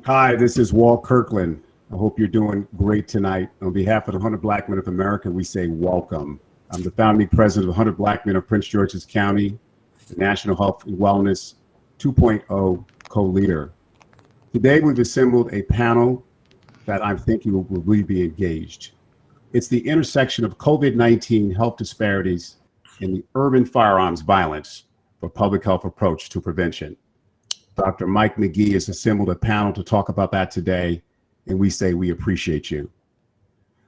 Hi, this is Walt Kirkland. I hope you're doing great tonight. On behalf of the 100 Black Men of America, we say welcome. I'm the founding president of the 100 Black Men of Prince George's County, the National Health and Wellness 2.0 co-leader. Today, we've assembled a panel that I'm thinking will really be engaged. It's the intersection of COVID-19 health disparities and the urban firearms violence for public health approach to prevention. Dr. Mike McGee has assembled a panel to talk about that today, and we say we appreciate you.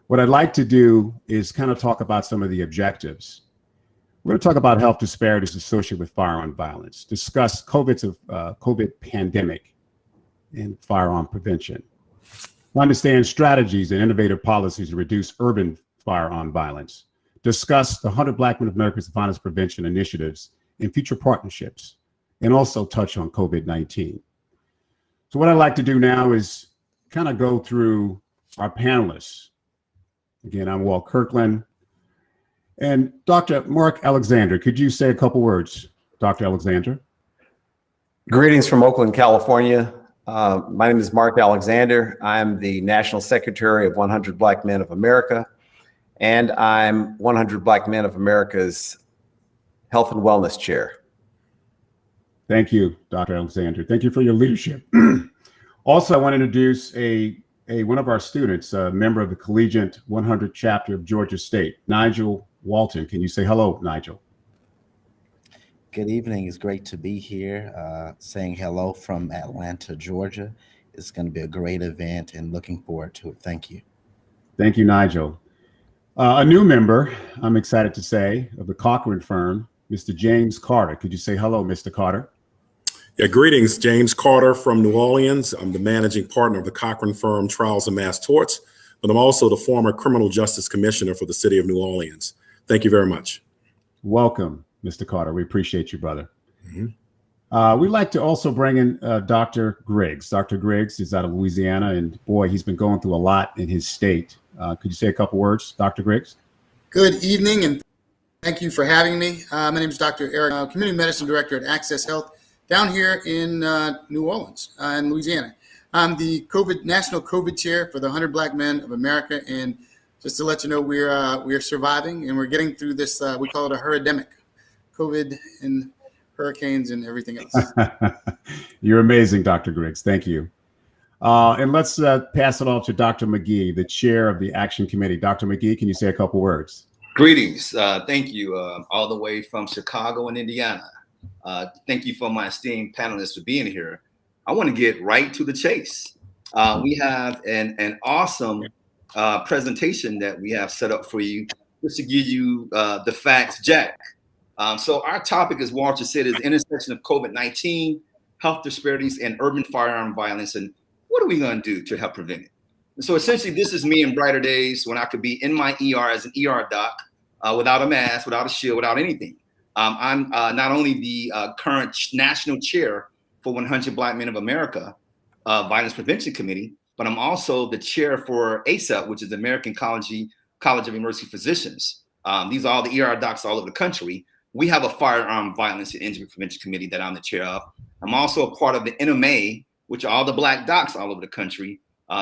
What I'd like to do is kind of talk about some of the objectives. We're going to talk about health disparities associated with firearm violence, discuss COVID pandemic and firearm prevention, understand strategies and innovative policies to reduce urban firearm violence, discuss the 100 Black Men of America's violence prevention initiatives and future partnerships, and also touch on COVID-19. So what I'd like to do now is kind of go through our panelists. Again, I'm Walt Kirkland. And Dr. Mark Alexander, could you say a couple words, Dr. Alexander? Greetings from Oakland, California. My name is Mark Alexander. I'm the National Secretary of 100 Black Men of America, and I'm 100 Black Men of America's Health and Wellness Chair. Thank you, Dr. Alexander. Thank you for your leadership. Also, I want to introduce one of our students, a member of the Collegiate 100 chapter of Georgia State, Nigel Walton. Can you say hello, Nigel? Good evening. It's great to be here, saying hello from Atlanta, Georgia. It's going to be a great event and looking forward to it. Thank you. Thank you, Nigel. A new member, I'm excited to say, of the Cochran firm, Mr. James Carter. Could you say hello, Mr. Carter? Yeah, greetings, James Carter from New Orleans. I'm the managing partner of the Cochran firm Trials and Mass Torts, but I'm also the former criminal justice commissioner for the city of New Orleans. Thank you very much. Welcome, Mr. Carter. We appreciate you, brother. We'd like to also bring in Dr. Griggs. Dr. Griggs is out of Louisiana, and boy, he's been going through a lot in his state. Could you say a couple words, Dr. Griggs? Good evening, and thank you for having me. My name is Dr. Eric, Community Medicine Director at Access Health down here in New Orleans, in Louisiana. I'm the National COVID Chair for the 100 Black Men of America, and just to let you know, we're surviving and we're getting through this. We call it a hurridemic, COVID and hurricanes and everything else. You're amazing, Dr. Griggs. Thank you. And let's pass it off to Dr. McGee, the chair of the Action Committee. Dr. McGee, can you say a couple words? Greetings. Thank you all the way from Chicago and Indiana. Thank you for my esteemed panelists for being here. I want to get right to the chase. We have an awesome presentation that we have set up for you just to give you the facts, Jack. So our topic, as Walter said, is the intersection of COVID-19, health disparities, and urban firearm violence. And what are we going to do to help prevent it? And so essentially, this is me in brighter days when I could be in my ER as an ER doc without a mask, without a shield, without anything. I'm not only the current national chair for 100 Black Men of America Violence Prevention Committee, but I'm also the chair for ACEP, which is the American College of Emergency Physicians. These are all the ER docs all over the country. We have a firearm violence and injury prevention committee that I'm the chair of. I'm also a part of the NMA, which are all the Black docs all over the country,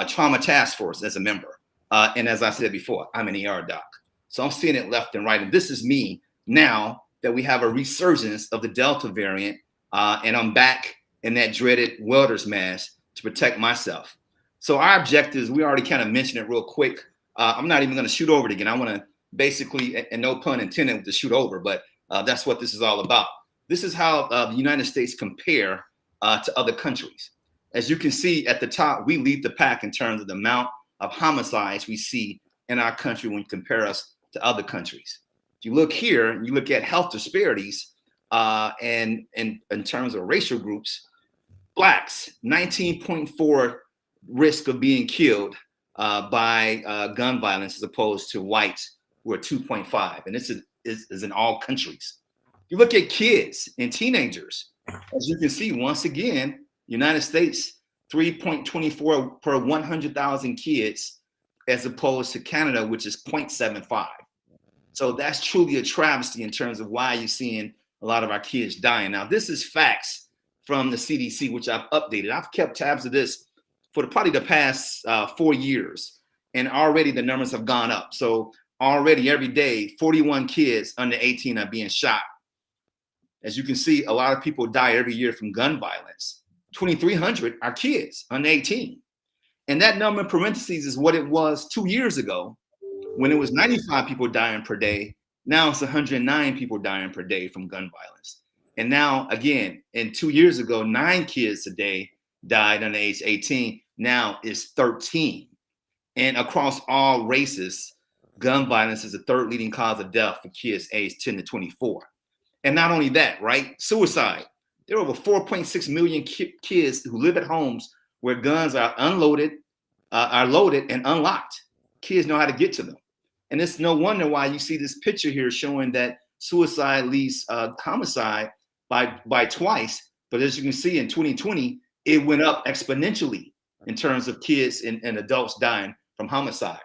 trauma task force as a member. And as I said before, I'm an ER doc. So I'm seeing it left and right. And this is me now that we have a resurgence of the Delta variant, and I'm back in that dreaded welder's mask to protect myself. So our objectives, we already kind of mentioned it real quick. I'm not even going to shoot over it again. I want to basically, and no pun intended with the shoot over, but that's what this is all about. This is how the United States compare to other countries. As you can see at the top, we lead the pack in terms of the amount of homicides we see in our country when you compare us to other countries. If you look here, and you look at health disparities, and in terms of racial groups, Blacks, 19.4 risk of being killed by gun violence as opposed to whites who are 2.5. And this is in all countries. You look at kids and teenagers, as you can see, once again, United States, 3.24 per 100,000 kids, as opposed to Canada, which is 0.75. So that's truly a travesty in terms of why you're seeing a lot of our kids dying. Now, this is facts from the CDC, which I've updated. I've kept tabs of this for probably the past 4 years. And already the numbers have gone up. So already every day, 41 kids under 18 are being shot. As you can see, a lot of people die every year from gun violence. 2,300 are kids under 18. And that number in parentheses is what it was 2 years ago when it was 95 people dying per day. Now it's 109 people dying per day from gun violence. And now, again, in 2 years ago, 9 kids a day died under age 18. Now it's 13. And across all races, gun violence is the third leading cause of death for kids aged 10 to 24. And not only that, right? Suicide. There are over 4.6 million kids who live at homes where guns are loaded and unlocked. Kids know how to get to them. And it's no wonder why you see this picture here showing that suicide leads homicide by twice. But as you can see in 2020, it went up exponentially in terms of kids and adults dying from homicide.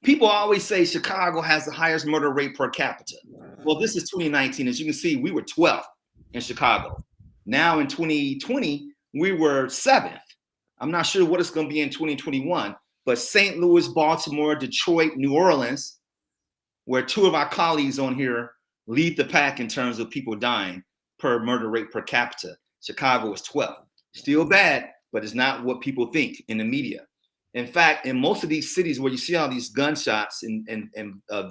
People always say Chicago has the highest murder rate per capita. Well, this is 2019. As you can see, we were 12th in Chicago. Now in 2020, we were 7th. I'm not sure what it's going to be in 2021, but St. Louis, Baltimore, Detroit, New Orleans, where 2 of our colleagues on here lead the pack in terms of people dying per murder rate per capita. Chicago is 12th. Still bad, but it's not what people think in the media. In fact, in most of these cities where you see all these gunshots and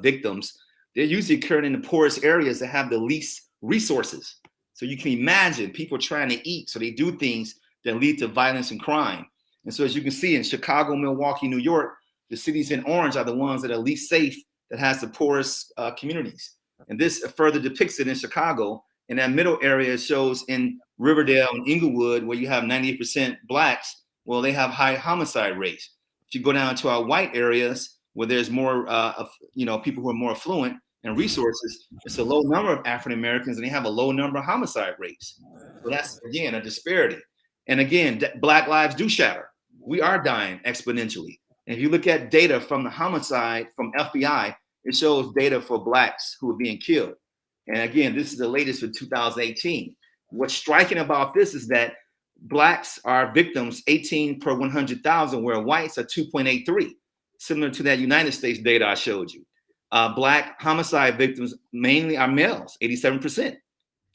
victims, they're usually occurring in the poorest areas that have the least resources. So you can imagine people trying to eat, so they do things that lead to violence and crime. And so as you can see in Chicago, Milwaukee, New York, the cities in orange are the ones that are least safe, that has the poorest communities. And this further depicts it in Chicago. And that middle area shows in Riverdale and Inglewood, where you have 98% Blacks. Well, they have high homicide rates. If you go down to our white areas where there's more, people who are more affluent and resources, it's a low number of African Americans, and they have a low number of homicide rates. So that's, again, a disparity. And again, Black lives do shatter. We are dying exponentially. And if you look at data from the homicide from FBI, it shows data for Blacks who are being killed. And again, this is the latest for 2018. What's striking about this is that Blacks are victims 18 per 100,000, where whites are 2.83, similar to that United States data I showed you. Black homicide victims mainly are males, 87%,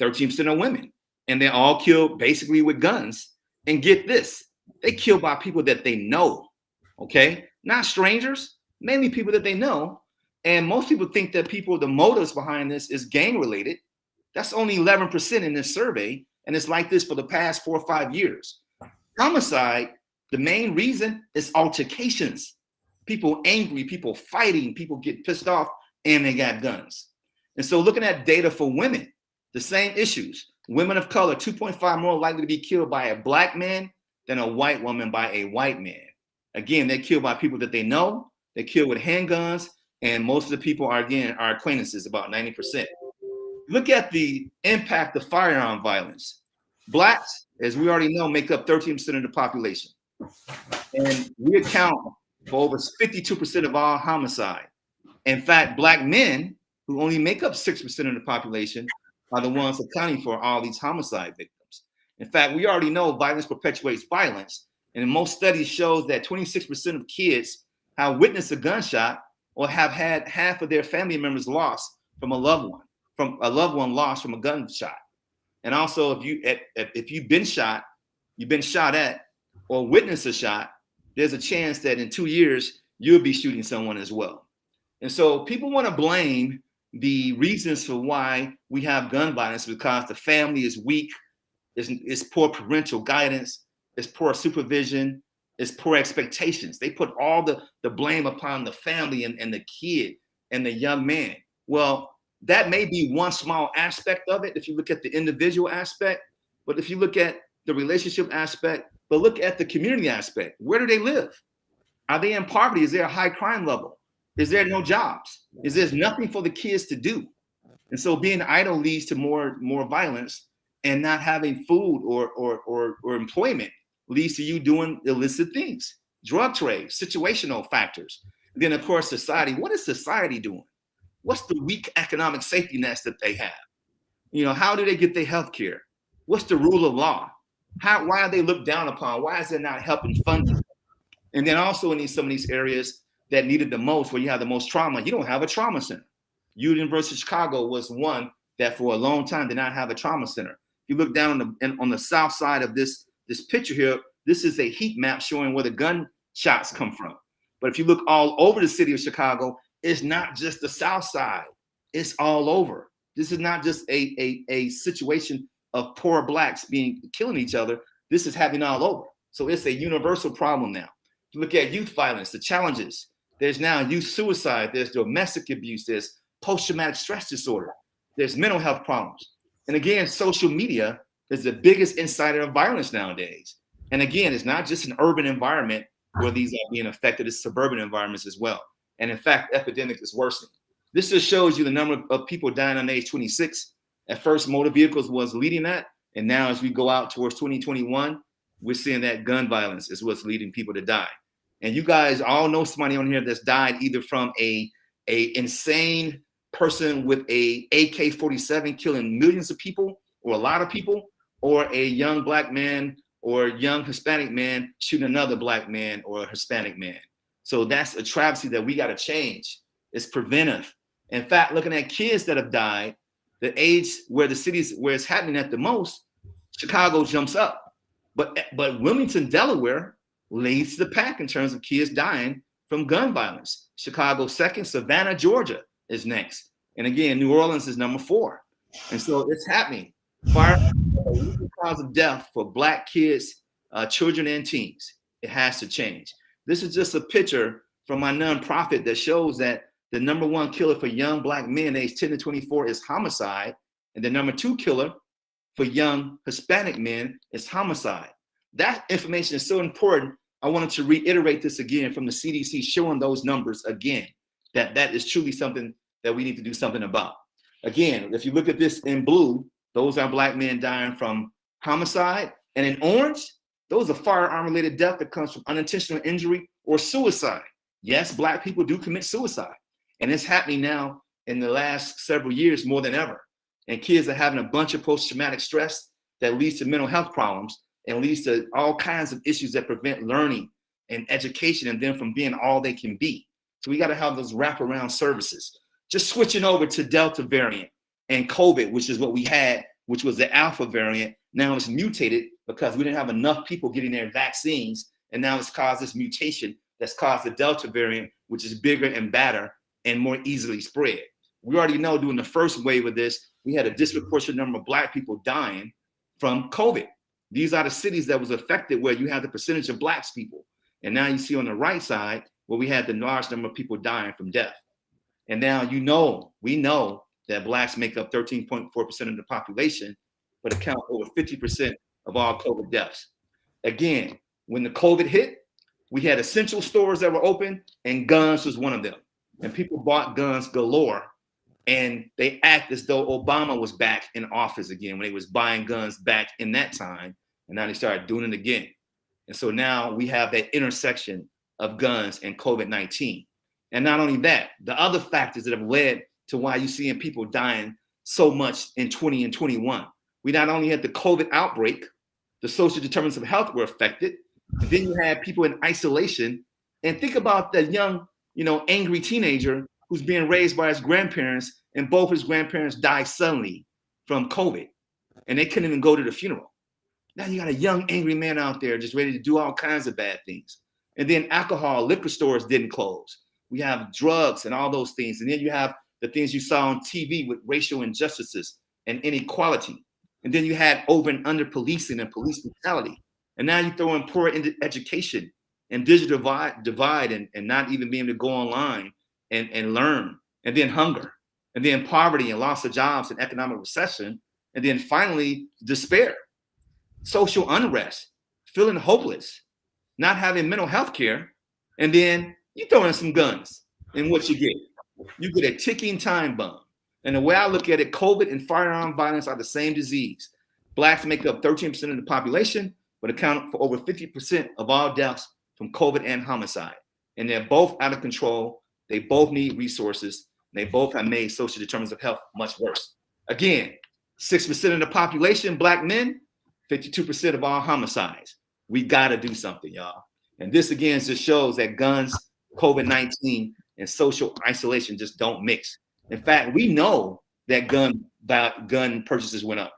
13% are women, and they're all killed basically with guns. And get this, they kill by people that they know, okay? Not strangers, mainly people that they know. And most people think that the motives behind this is gang related. That's only 11% in this survey. And it's like this for the past 4 or 5 years. Homicide, the main reason is altercations. People angry, people fighting, people get pissed off, and they got guns. And so looking at data for women, the same issues. Women of color, 2.5 more likely to be killed by a Black man than a white woman by a white man. Again, they're killed by people that they know. They're killed with handguns. And most of the people are acquaintances, about 90%. Look at the impact of firearm violence. Blacks, as we already know, make up 13% of the population. And we account for over 52% of all homicide. In fact, Black men, who only make up 6% of the population, are the ones accounting for all these homicide victims. In fact, we already know violence perpetuates violence. And in most studies shows that 26% of kids have witnessed a gunshot or have had half of their family members lost from a loved one lost from a gunshot. And also, if you've been shot at, or witnessed a shot, there's a chance that in 2 years you'll be shooting someone as well. And so people want to blame the reasons for why we have gun violence because the family is weak, it's poor parental guidance, it's poor supervision, it's poor expectations. They put all the blame upon the family and the kid and the young man. Well, that may be one small aspect of it if you look at the individual aspect, but if you look at the relationship aspect, but look at the community aspect. Where do they live? Are they in poverty? Is there a high crime level? Is there no jobs? Is there nothing for the kids to do? And so being idle leads to more violence, and not having food or employment leads to you doing illicit things, drug trade, situational factors. And then of course, society. What is society doing? What's the weak economic safety nets that they have? How do they get their health care? What's the rule of law? Why are they looked down upon? Why is there not help and funding? And then also in some of these areas that needed the most, where you have the most trauma, you don't have a trauma center. University of Chicago was one that for a long time did not have a trauma center. If you look down on the south side of this picture here, this is a heat map showing where the gunshots come from. But if you look all over the city of Chicago, it's not just the south side. It's all over. This is not just a situation of poor blacks killing each other. This is happening all over. So it's a universal problem now. If you look at youth violence, the challenges, there's now youth suicide, there's domestic abuse, there's post-traumatic stress disorder, there's mental health problems. And again, social media is the biggest inciter of violence nowadays. And again, it's not just an urban environment where these are being affected, it's suburban environments as well. And in fact, epidemic is worsening. This just shows you the number of people dying on age 26. At first, motor vehicles was leading that. And now as we go out towards 2021, we're seeing that gun violence is what's leading people to die. And you guys all know somebody on here that's died either from a insane person with a AK-47 killing millions of people or a lot of people, or a young black man or young Hispanic man shooting another black man or a Hispanic man. So that's a travesty that we got to change. It's preventive. In fact, looking at kids that have died, the age where the cities where it's happening at the most, Chicago jumps up. But Wilmington, Delaware leads the pack in terms of kids dying from gun violence. Chicago second, Savannah, Georgia is next. And again, New Orleans is number 4. And so it's happening. Fire cause of death for black kids, children and teens. It has to change. This is just a picture from my nonprofit that shows that the number 1 killer for young black men aged 10 to 24 is homicide. And the number 2 killer for young Hispanic men is homicide. That information is so important. I wanted to reiterate this again from the CDC, showing those numbers again, that is truly something that we need to do something about. Again, if you look at this in blue, those are black men dying from homicide. And in orange, those are firearm-related death that comes from unintentional injury or suicide. Yes, black people do commit suicide. And it's happening now in the last several years more than ever. And kids are having a bunch of post-traumatic stress that leads to mental health problems and leads to all kinds of issues that prevent learning and education and them from being all they can be. So we got to have those wraparound services. Just switching over to Delta variant and COVID, which is what we had, which was the Alpha variant. Now it's mutated because we didn't have enough people getting their vaccines. And now it's caused this mutation that's caused the Delta variant, which is bigger and badder and more easily spread. We already know during the first wave of this, we had a disproportionate number of black people dying from COVID. These are the cities that was affected where you have the percentage of blacks people. And now you see on the right side where we had the large number of people dying from death. And now we know that blacks make up 13.4% of the population, but account for over 50% of all COVID deaths. Again, when the COVID hit, we had essential stores that were open and guns was one of them. And people bought guns galore. And they act as though Obama was back in office again when they was buying guns back in that time. And now they started doing it again. And so now we have that intersection of guns and COVID-19. And not only that, the other factors that have led to why you're seeing people dying so much in 20 and 21. We not only had the COVID outbreak, the social determinants of health were affected, but then you had people in isolation. And think about that young, angry teenager who's being raised by his grandparents, and both his grandparents died suddenly from COVID, and they couldn't even go to the funeral. Now you got a young, angry man out there just ready to do all kinds of bad things. And then alcohol, liquor stores didn't close. We have drugs and all those things. And then you have the things you saw on TV with racial injustices and inequality. And then you had over and under policing and police brutality. And now you throw in poor education and digital divide and not even being able to go online and learn, and then hunger, and then poverty and loss of jobs and economic recession, and then finally despair, social unrest, feeling hopeless, not having mental health care, and then you throw in some guns, and what you get a ticking time bomb. And the way I look at it, COVID and firearm violence are the same disease. Blacks make up 13% of the population, but account for over 50% of all deaths from COVID and homicide. And they're both out of control. They both need resources. They both have made social determinants of health much worse. Again, 6% of the population, black men, 52% of all homicides. We got to do something, y'all. And this again just shows that guns, COVID-19, and social isolation just don't mix. In fact, we know that gun purchases went up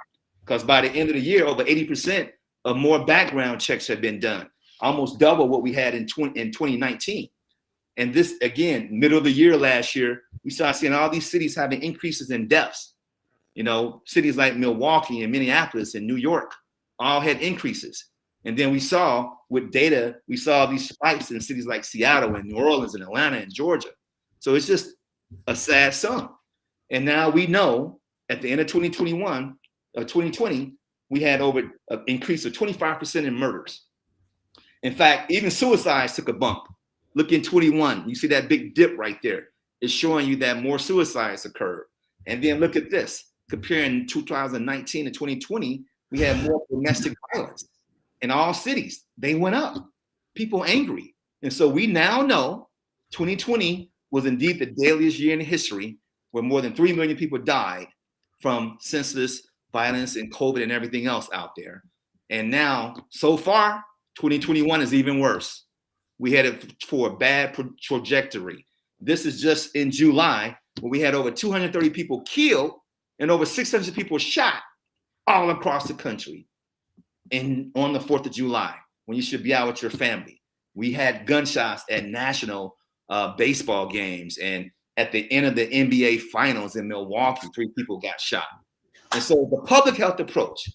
because by the end of the year, over 80% of more background checks have been done, almost double what we had in 2019. And this, again, middle of the year last year, we started seeing all these cities having increases in deaths. You know, cities like Milwaukee and Minneapolis and New York all had increases. And then we saw with data, we saw these spikes in cities like Seattle and New Orleans and Atlanta and Georgia. So it's just a sad sum. And now we know at the end of 2020, we had over an increase of 25% in murders. In fact, even suicides took a bump. Look in 21, you see that big dip right there. It's showing you that more suicides occurred. And then look at this, comparing 2019 to 2020, we had more domestic violence in all cities. They went up, people angry. And so we now know 2020 was indeed the deadliest year in history where more than 3 million people died from senseless violence and COVID and everything else out there. And now, so far, 2021 is even worse. We headed for a bad trajectory. This is just in July, where we had over 230 people killed and over 600 people shot all across the country. And on the 4th of July, when you should be out with your family, we had gunshots at national baseball games. And at the end of the NBA finals in Milwaukee, 3 people got shot. And so the public health approach,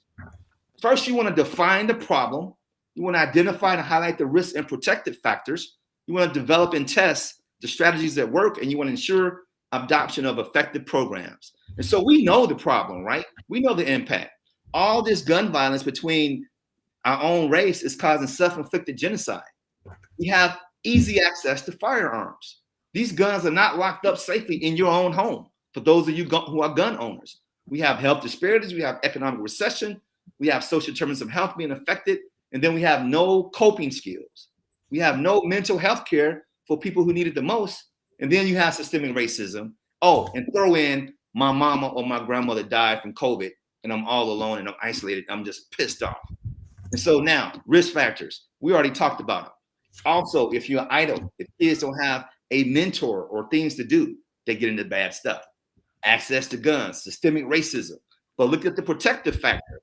first, you want to define the problem. You want to identify and highlight the risks and protective factors. You want to develop and test the strategies that work, and you want to ensure adoption of effective programs. And so we know the problem, right? We know the impact. All this gun violence between our own race is causing self-inflicted genocide. We have easy access to firearms. These guns are not locked up safely in your own home for those of you who are gun owners. We have health disparities. We have economic recession. We have social determinants of health being affected. And then we have no coping skills. We have no mental health care for people who need it the most. And then you have systemic racism. Oh, and throw in my mama or my grandmother died from COVID and I'm all alone and I'm isolated. I'm just pissed off. And so now, risk factors. We already talked about them. Also, if you're idle, if kids don't have a mentor or things to do, they get into bad stuff. Access to guns, systemic racism. But look at the protective factor.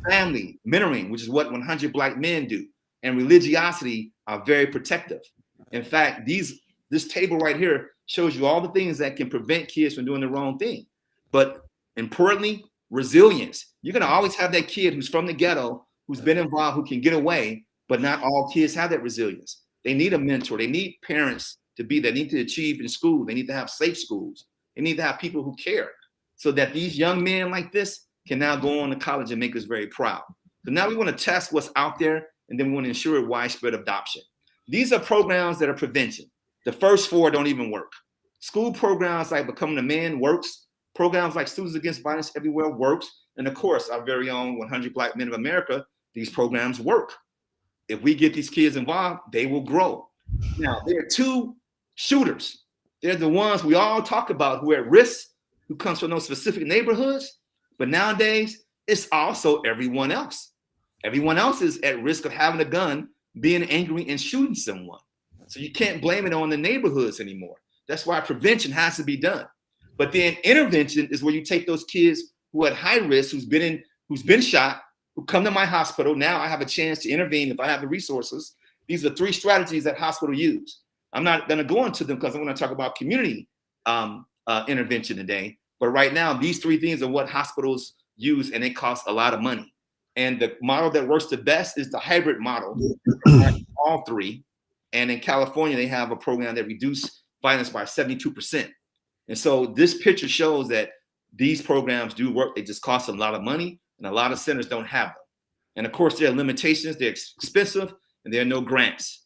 Family, mentoring, which is what 100 Black men do, and religiosity are very protective. In fact, this table right here shows you all the things that can prevent kids from doing the wrong thing. But importantly, resilience. You're going to always have that kid who's from the ghetto, who's been involved, who can get away, but not all kids have that resilience. They need a mentor. They need parents to be there. They need to achieve in school. They need to have safe schools. They need to have people who care so that these young men like this can now go on to college and make us very proud. So now we want to test what's out there, and then we want to ensure widespread adoption. These are programs that are prevention. The first 4 don't even work. School programs like Becoming a Man works. Programs like Students Against Violence Everywhere works. And of course, our very own 100 Black Men of America, these programs work. If we get these kids involved, they will grow. Now, there are 2 shooters. They're the ones we all talk about who are at risk, who comes from those specific neighborhoods. But nowadays, it's also everyone else. Everyone else is at risk of having a gun, being angry, and shooting someone. So you can't blame it on the neighborhoods anymore. That's why prevention has to be done. But then intervention is where you take those kids who are at high risk, who's been shot, who come to my hospital. Now I have a chance to intervene if I have the resources. These are 3 strategies that hospitals use. I'm not going to go into them because I'm going to talk about community intervention today. But right now, these 3 things are what hospitals use, and it costs a lot of money. And the model that works the best is the hybrid model, all 3. And in California, they have a program that reduced violence by 72%. And so this picture shows that these programs do work. They just cost a lot of money, and a lot of centers don't have them. And of course, there are limitations. They're expensive, and there are no grants.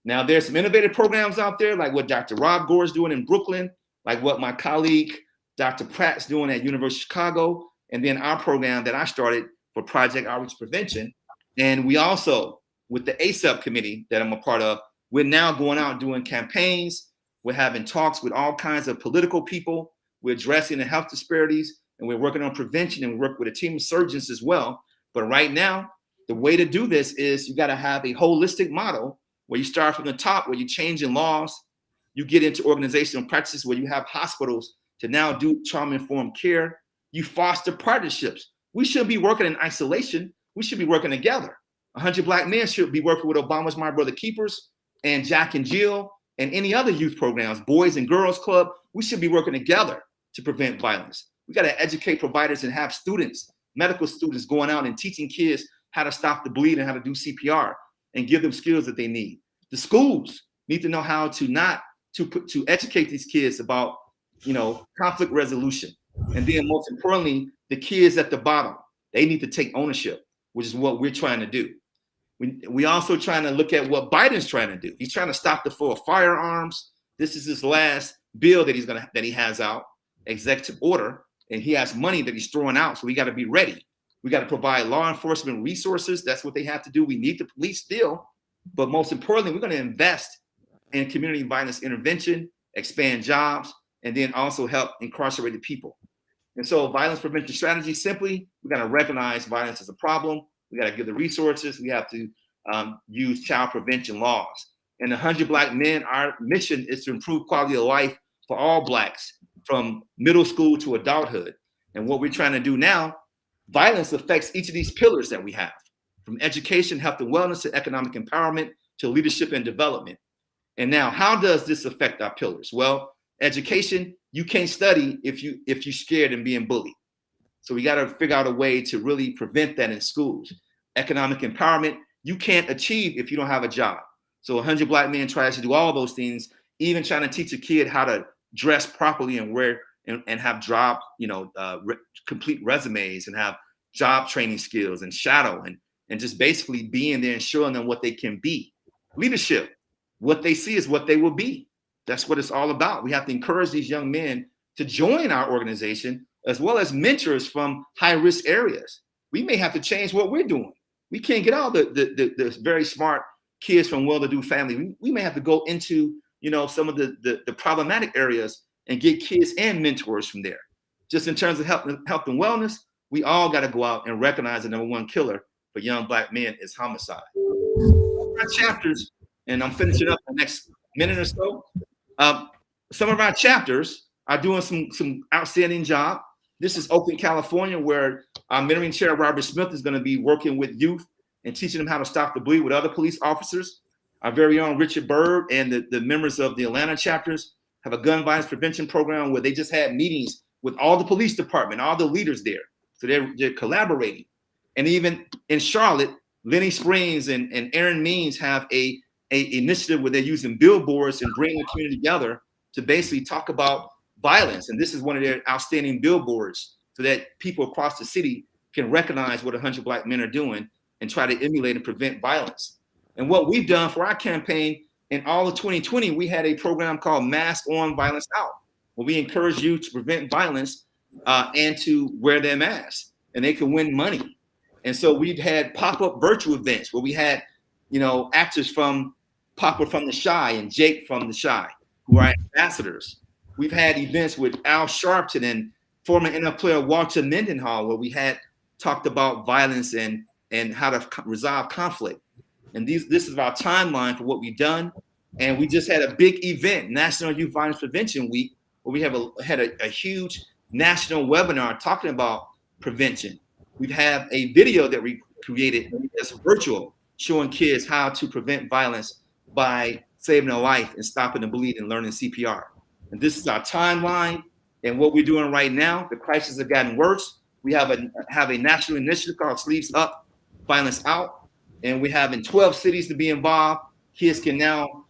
Now, there's some innovative programs out there, like what Dr. Rob Gore is doing in Brooklyn, like what my colleague, Dr. Pratt's doing at University of Chicago, and then our program that I started for Project Outreach Prevention. And we also, with the ASAP committee that I'm a part of, we're now going out doing campaigns. We're having talks with all kinds of political people. We're addressing the health disparities, and we're working on prevention, and we work with a team of surgeons as well. But right now, the way to do this is you got to have a holistic model where you start from the top, where you change in laws, you get into organizational practices where you have hospitals to now do trauma-informed care. You foster partnerships. We shouldn't be working in isolation. We should be working together. 100 Black Men should be working with Obama's My Brother Keepers and Jack and Jill and any other youth programs, Boys and Girls Club. We should be working together to prevent violence. We got to educate providers and have students, medical students, going out and teaching kids how to stop the bleed and how to do CPR and give them skills that they need. The schools need to know how to educate these kids about, conflict resolution. And then most importantly, the kids at the bottom, they need to take ownership, which is what we're trying to do. We also trying to look at what Biden's trying to do. He's trying to stop the flow of firearms. This is his last bill that he has out, executive order, and he has money that he's throwing out. So we got to be ready. We got to provide law enforcement resources. That's what they have to do. We need the police still, but most importantly, we're going to invest in community violence intervention, expand jobs, and then also help incarcerated people. And so violence prevention strategy, simply, we got to recognize violence as a problem. We got to give the resources. We have to use child prevention laws. And 100 Black Men, our mission is to improve quality of life for all Blacks from middle school to adulthood. And what we're trying to do now, violence affects each of these pillars that we have, from education, health and wellness, to economic empowerment, to leadership and development. And now, how does this affect our pillars? Well, education, you can't study if you're scared and being bullied. So we got to figure out a way to really prevent that in schools. Economic empowerment, you can't achieve if you don't have a job. So 100 Black Men tries to do all those things, even trying to teach a kid how to dress properly and wear and have job, complete resumes and have job training skills and shadow and just basically being there and showing them what they can be. Leadership, what they see is what they will be. That's what it's all about. We have to encourage these young men to join our organization, as well as mentors from high-risk areas. We may have to change what we're doing. We can't get all the very smart kids from well-to-do family. We may have to go into some of the problematic areas and get kids and mentors from there. Just in terms of health and wellness, we all got to go out and recognize the number one killer for young Black men is homicide. Our chapters, and I'm finishing up the next minute or so. Some of our chapters are doing some outstanding job. This is Oakland, California, where our mentoring chair, Robert Smith, is going to be working with youth and teaching them how to stop the bleed with other police officers. Our very own Richard Byrd and the members of the Atlanta chapters have a gun violence prevention program where they just had meetings with all the police department, all the leaders there. So they're collaborating. And even in Charlotte, Lenny Springs and Aaron Means have a initiative where they're using billboards and bringing the community together to basically talk about violence. And this is one of their outstanding billboards so that people across the city can recognize what 100 Black Men are doing and try to emulate and prevent violence. And what we've done for our campaign in all of 2020, we had a program called Mask On, Violence Out, where we encourage you to prevent violence and to wear their masks, and they can win money. And so we've had pop-up virtual events where we had, actors from Papa from the Chi and Jake from the Chi, who are ambassadors. We've had events with Al Sharpton and former NFL player Walter Mendenhall, where we had talked about violence and how to resolve conflict. And this is our timeline for what we've done. And we just had a big event, National Youth Violence Prevention Week, where we had a huge national webinar talking about prevention. We've had a video that we created that's virtual, showing kids how to prevent violence by saving a life and stopping the bleed and learning CPR. And this is our timeline. And what we're doing right now, the crisis has gotten worse. We have a national initiative called Sleeves Up, Violence Out. And we have in 12 cities to be involved. Kids can now,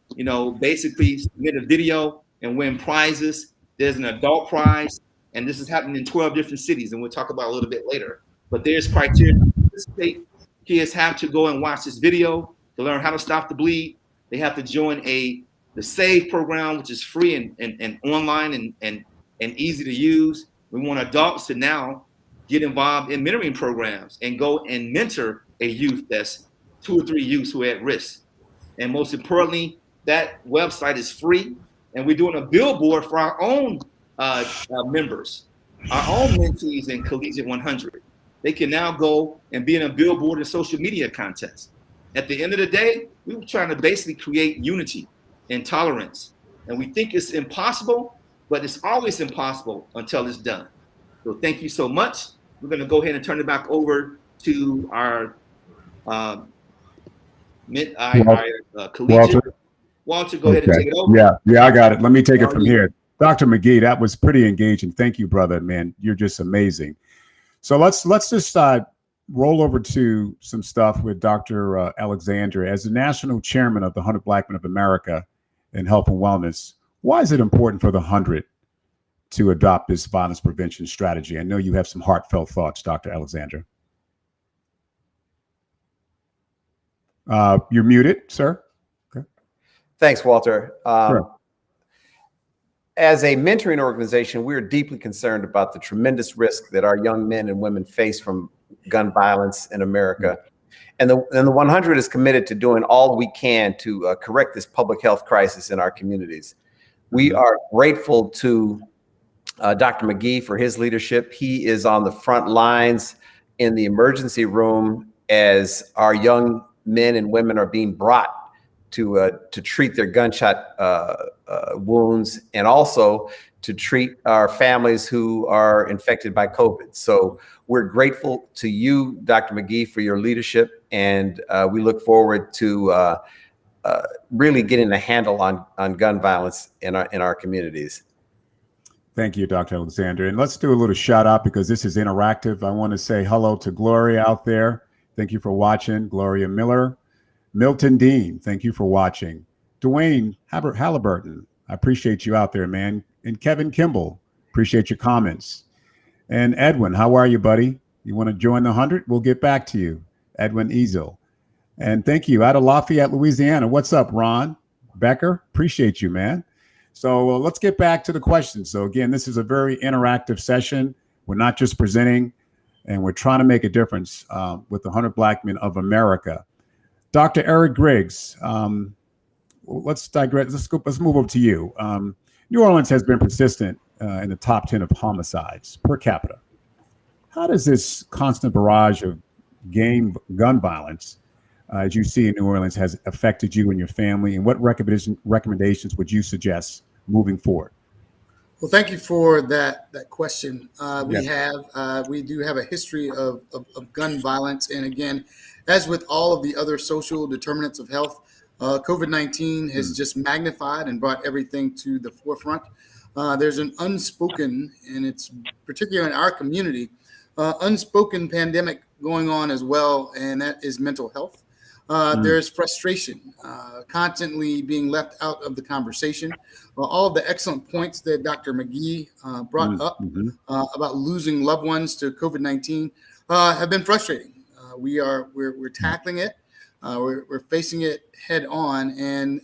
basically submit a video and win prizes. There's an adult prize. And this is happening in 12 different cities. And we'll talk about it a little bit later. But there's criteria to participate. Kids have to go and watch this video to learn how to stop the bleed. They have to join the SAVE program, which is free and online and easy to use. We want adults to now get involved in mentoring programs and go and mentor a youth that's 2 or 3 youths who are at risk. And most importantly, that website is free. And we're doing a billboard for our own members, our own mentees in Collegiate 100. they can now go and be in a billboard and social media contest. At the end of the day, we were trying to basically create unity and tolerance. And we think it's impossible, but it's always impossible until it's done. So thank you so much. We're going to go ahead and turn it back over to our collegiate. Walter, go ahead and take it over. Yeah, I got it. Let me take it from here. Dr. McGee, that was pretty engaging. Thank you, brother, man. You're just amazing. So let's just roll over to some stuff with Dr. Alexander. As the national chairman of the 100 Black Men of America in Health and Wellness, why is it important for the 100 to adopt this violence prevention strategy? I know you have some heartfelt thoughts, Dr. Alexander. You're muted, sir. Okay. Thanks, Walter. Sure. As a mentoring organization, we are deeply concerned about the tremendous risk that our young men and women face from gun violence in America. And the 100 is committed to doing all we can to correct this public health crisis in our communities. We are grateful to Dr. McGee for his leadership. He is on the front lines in the emergency room as our young men and women are being brought to treat their gunshot wounds, and also to treat our families who are infected by COVID. So we're grateful to you, Dr. McGee, for your leadership, and we look forward to really getting a handle on gun violence in our communities. Thank you, Dr. Alexander. And let's do a little shout out because this is interactive. I want to say hello to Gloria out there. Thank you for watching. Gloria Miller. Milton Dean, thank you for watching. Dwayne Halliburton, I appreciate you out there, man. And Kevin Kimball, appreciate your comments. And Edwin, how are you, buddy? You want to join the 100? We'll get back to you. Edwin Ezel. And thank you. Out of Lafayette, Louisiana. What's up, Ron Becker? Appreciate you, man. So let's get back to the questions. So again, this is a very interactive session. We're not just presenting, and we're trying to make a difference with the 100 Black Men of America. Dr. Eric Griggs, let's digress. Let's move over to you. New Orleans has been persistent in the top 10 of homicides per capita. How does this constant barrage of gun violence, as you see in New Orleans, has affected you and your family? And what recommendations would you suggest moving forward? Well, thank you for that question. We do have a history of gun violence. And again, as with all of the other social determinants of health, COVID-19 has just magnified and brought everything to the forefront. There's an unspoken, and it's particularly in our community, unspoken pandemic going on as well, and that is mental health. There's frustration, constantly being left out of the conversation. All of the excellent points that Dr. McGee brought up about losing loved ones to COVID-19 have been frustrating. We're tackling it. We're facing it head on, and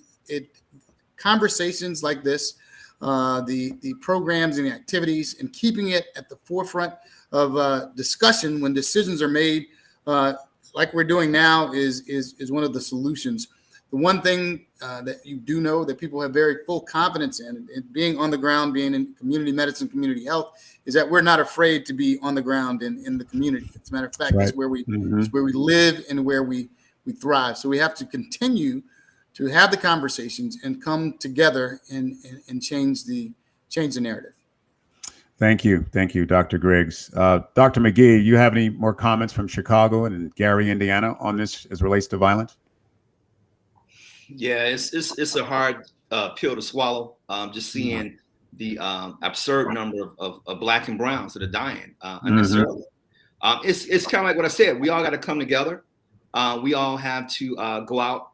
conversations like this, the programs and the activities, and keeping it at the forefront of discussion when decisions are made, like we're doing now, is one of the solutions. The one thing that you do know that people have very full confidence in, being on the ground, being in community medicine, community health, is that we're not afraid to be on the ground in the community. As a matter of fact, it's where we live and where we thrive. So we have to continue to have the conversations and come together and change the narrative. Thank you, Dr. Griggs. Dr. McGee, you have any more comments from Chicago and Gary, Indiana, on this as it relates to violence? Yeah, it's a hard pill to swallow. Just seeing the absurd number of Black and browns that are dying unnecessarily. It's kind of like what I said. We all got to come together. We all have to go out,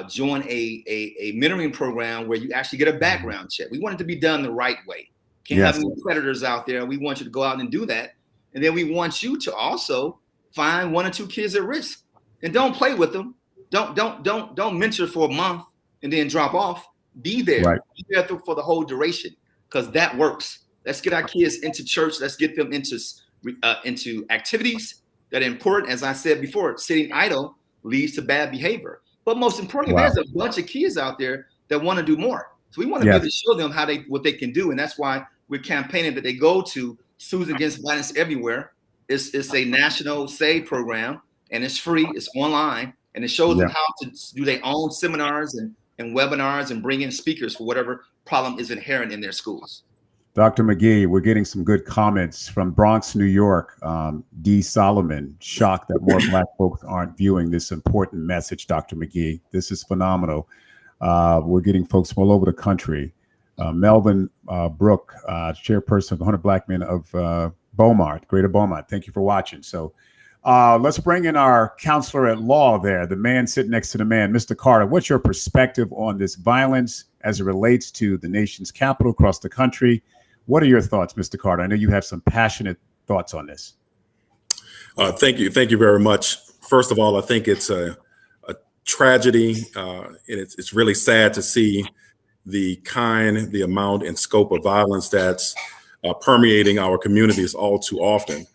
join a mentoring program where you actually get a background check. We want it to be done the right way. Can't have any predators out there. We want you to go out and do that. And then we want you to also find 1 or 2 kids at risk and don't play with them. Don't mentor for a month and then drop off. Be there. Right. Be there for the whole duration, because that works. Let's get our kids into church. Let's get them into activities that are important. As I said before, sitting idle leads to bad behavior. But most importantly, there's a bunch of kids out there that want to do more. So we want to be able to show them what they can do. And that's why we're campaigning that they go to Susan Against Violence Everywhere It's a national SAVE program, and it's free. It's online, and it shows them Yeah. how to do their own seminars and webinars and bring in speakers for whatever problem is inherent in their schools. Dr. McGee, we're getting some good comments from Bronx, New York. D. Solomon, shocked that more Black folks aren't viewing this important message, Dr. McGee. This is phenomenal. We're getting folks from all over the country. Melvin Brook, chairperson of the 100 Black Men of Beaumont, Greater Beaumont. Thank you for watching. So let's bring in our counselor at law there, the man sitting next to the man. Mr. Carter, what's your perspective on this violence as it relates to the nation's capital across the country? What are your thoughts, Mr. Carter? I know you have some passionate thoughts on this. Thank you. Thank you very much. First of all, I think it's a tragedy, and it's really sad to see the amount and scope of violence that's permeating our communities all too often.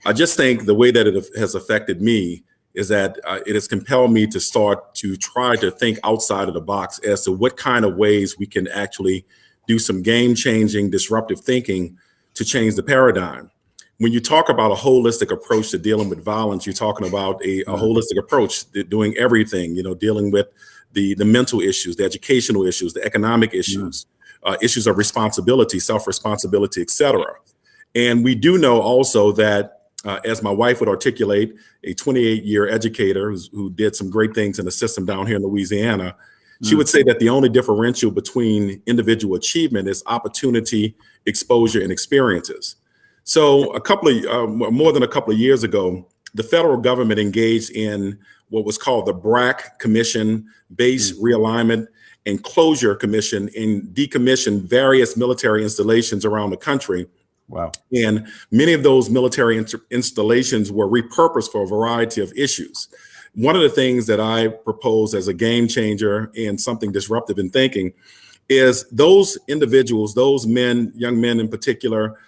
I just think the way that it has affected me is that it has compelled me to start to try to think outside of the box as to what kind of ways we can actually do some game-changing, disruptive thinking to change the paradigm. When you talk about a holistic approach to dealing with violence, you're talking about a holistic approach to doing everything, dealing with the mental issues, the educational issues, the economic issues, issues of responsibility, self-responsibility, et cetera. And we do know also that, as my wife would articulate, a 28-year educator who did some great things in the system down here in Louisiana, she would say that the only differential between individual achievement is opportunity, exposure, and experiences. So more than a couple of years ago, the federal government engaged in what was called the BRAC Commission, Base Realignment and Closure Commission, and decommissioned various military installations around the country. Wow. And many of those military installations were repurposed for a variety of issues. One of the things that I propose as a game changer and something disruptive in thinking is those individuals, those men, young men in particular,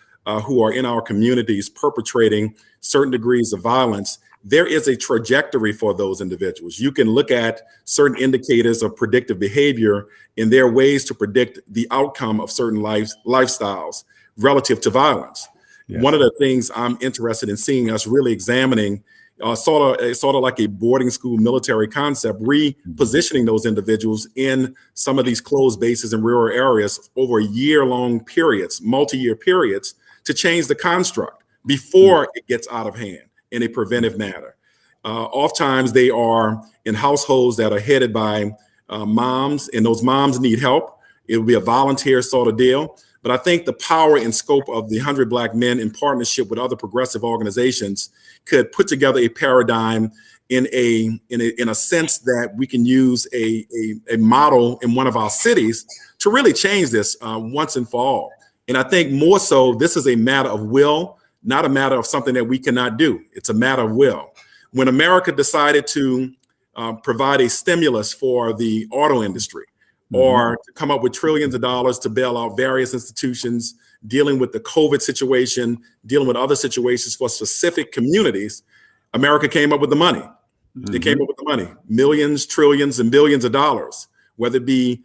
who are in our communities perpetrating certain degrees of violence, there is a trajectory for those individuals. You can look at certain indicators of predictive behavior, and there are ways to predict the outcome of certain lifestyles relative to violence. Yes. One of the things I'm interested in seeing us really examining, sort of like a boarding school military concept, repositioning those individuals in some of these closed bases in rural areas over year-long periods, multi-year periods, to change the construct before it gets out of hand in a preventive manner. Oftentimes they are in households that are headed by moms, and those moms need help. It will be a volunteer sort of deal. But I think the power and scope of the 100 Black Men in partnership with other progressive organizations could put together a paradigm in a sense that we can use a model in one of our cities to really change this once and for all. And I think more so, this is a matter of will, not a matter of something that we cannot do. It's a matter of will. When America decided to provide a stimulus for the auto industry, or to come up with trillions of dollars to bail out various institutions, dealing with the COVID situation, dealing with other situations for specific communities, America came up with the money. They came up with the money, millions, trillions, and billions of dollars, whether it be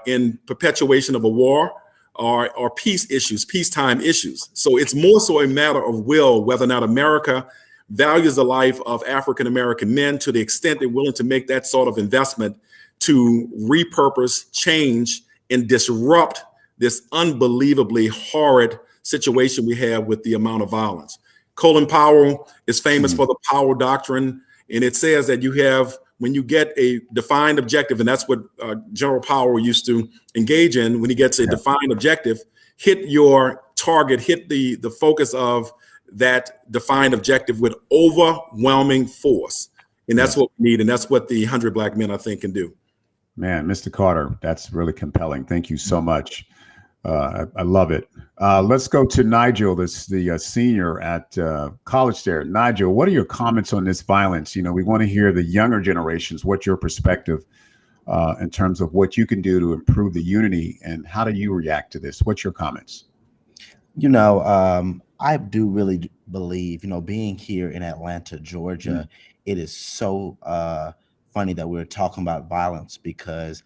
in perpetuation of a war or peace issues, peacetime issues. So it's more so a matter of will, whether or not America values the life of African-American men to the extent they're willing to make that sort of investment to repurpose, change, and disrupt this unbelievably horrid situation we have with the amount of violence. Colin Powell is famous for the Powell Doctrine, and it says that you have, when you get a defined objective, and that's what General Powell used to engage in, when he gets a defined objective, hit your target, hit the focus of that defined objective with overwhelming force. And that's what we need, and that's what the 100 Black Men, I think, can do. Man, Mr. Carter, that's really compelling. Thank you so much. I love it. Let's go to Nigel, the senior at college there. Nigel, what are your comments on this violence? We want to hear the younger generations. What's your perspective in terms of what you can do to improve the unity, and how do you react to this? What's your comments? I do really believe, being here in Atlanta, Georgia, it is so funny that we're talking about violence because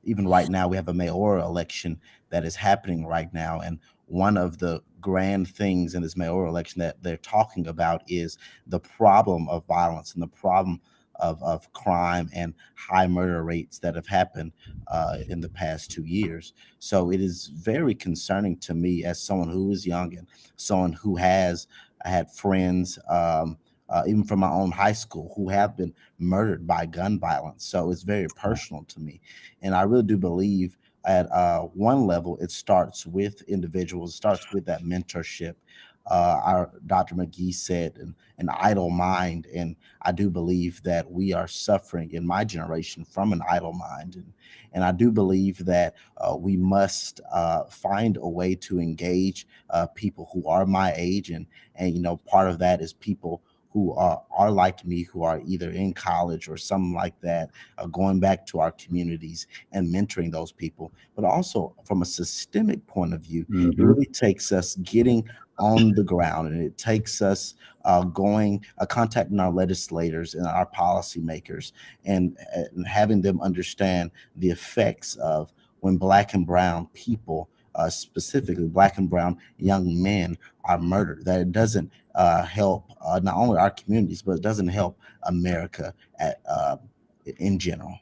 even right now we have a mayoral election that is happening right now. And one of the grand things in this mayoral election that they're talking about is the problem of violence and the problem of crime and high murder rates that have happened in the past 2 years. So it is very concerning to me as someone who is young and someone who has had friends, even from my own high school, who have been murdered by gun violence. So it's very personal to me. And I really do believe at one level, it starts with individuals, it starts with that mentorship. Our Dr. McGee said, an idle mind. And I do believe that we are suffering in my generation from an idle mind. And I do believe that we must find a way to engage people who are my age. And you know, part of that is people who are like me, who are either in college or something like that, going back to our communities and mentoring those people. But also from a systemic point of view, it really takes us getting on the ground, and it takes us contacting our legislators and our policymakers and having them understand the effects of when Black and brown people, specifically Black and brown young men, are murdered, that it doesn't help not only our communities, but it doesn't help America in general.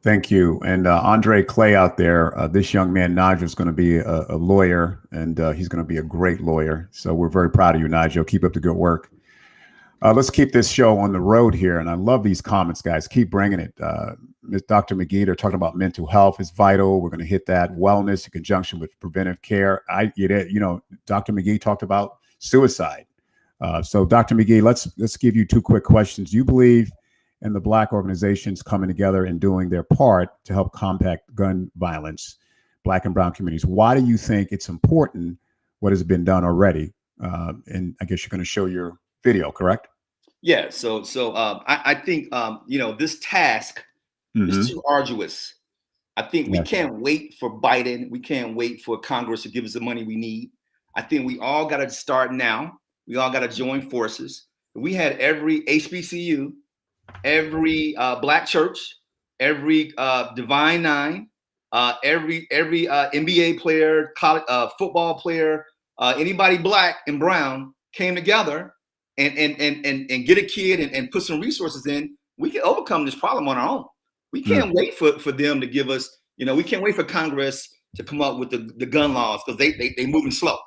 Thank you. And Andre Clay out there, this young man, Nigel, is going to be a lawyer, and he's going to be a great lawyer. So we're very proud of you, Nigel. Keep up the good work. Let's keep this show on the road here. And I love these comments, guys. Keep bringing it. Dr. McGee, they're talking about mental health is vital. We're going to hit that. Wellness in conjunction with preventive care. Dr. McGee talked about suicide. So Dr. McGee, let's give you two quick questions. Do you believe in the Black organizations coming together and doing their part to help combat gun violence, Black and brown communities? Why do you think it's important what has been done already? And I guess you're going to show your video, correct? Yeah. So I think, this task is too arduous. I think we can't wait for Biden. We can't wait for Congress to give us the money we need. I think we all got to start now. We all got to join forces. We had every HBCU, every Black church, every Divine Nine, every NBA player, college football player, anybody Black and brown came together and get a kid and put some resources in. We can overcome this problem on our own. We can't wait for them to give us, we can't wait for Congress to come up with the gun laws, because they moving slow.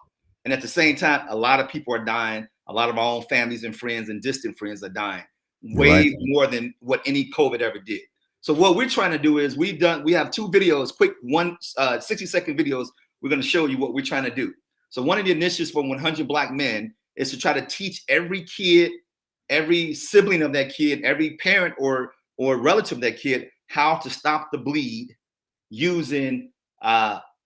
And at the same time, a lot of people are dying. A lot of our own families and friends and distant friends are dying. Way more than what any COVID ever did. So what we're trying to do is we have two videos, quick 60-second videos. We're going to show you what we're trying to do. So one of the initiatives for 100 Black Men is to try to teach every kid, every sibling of that kid, every parent or relative of that kid, how to stop the bleed using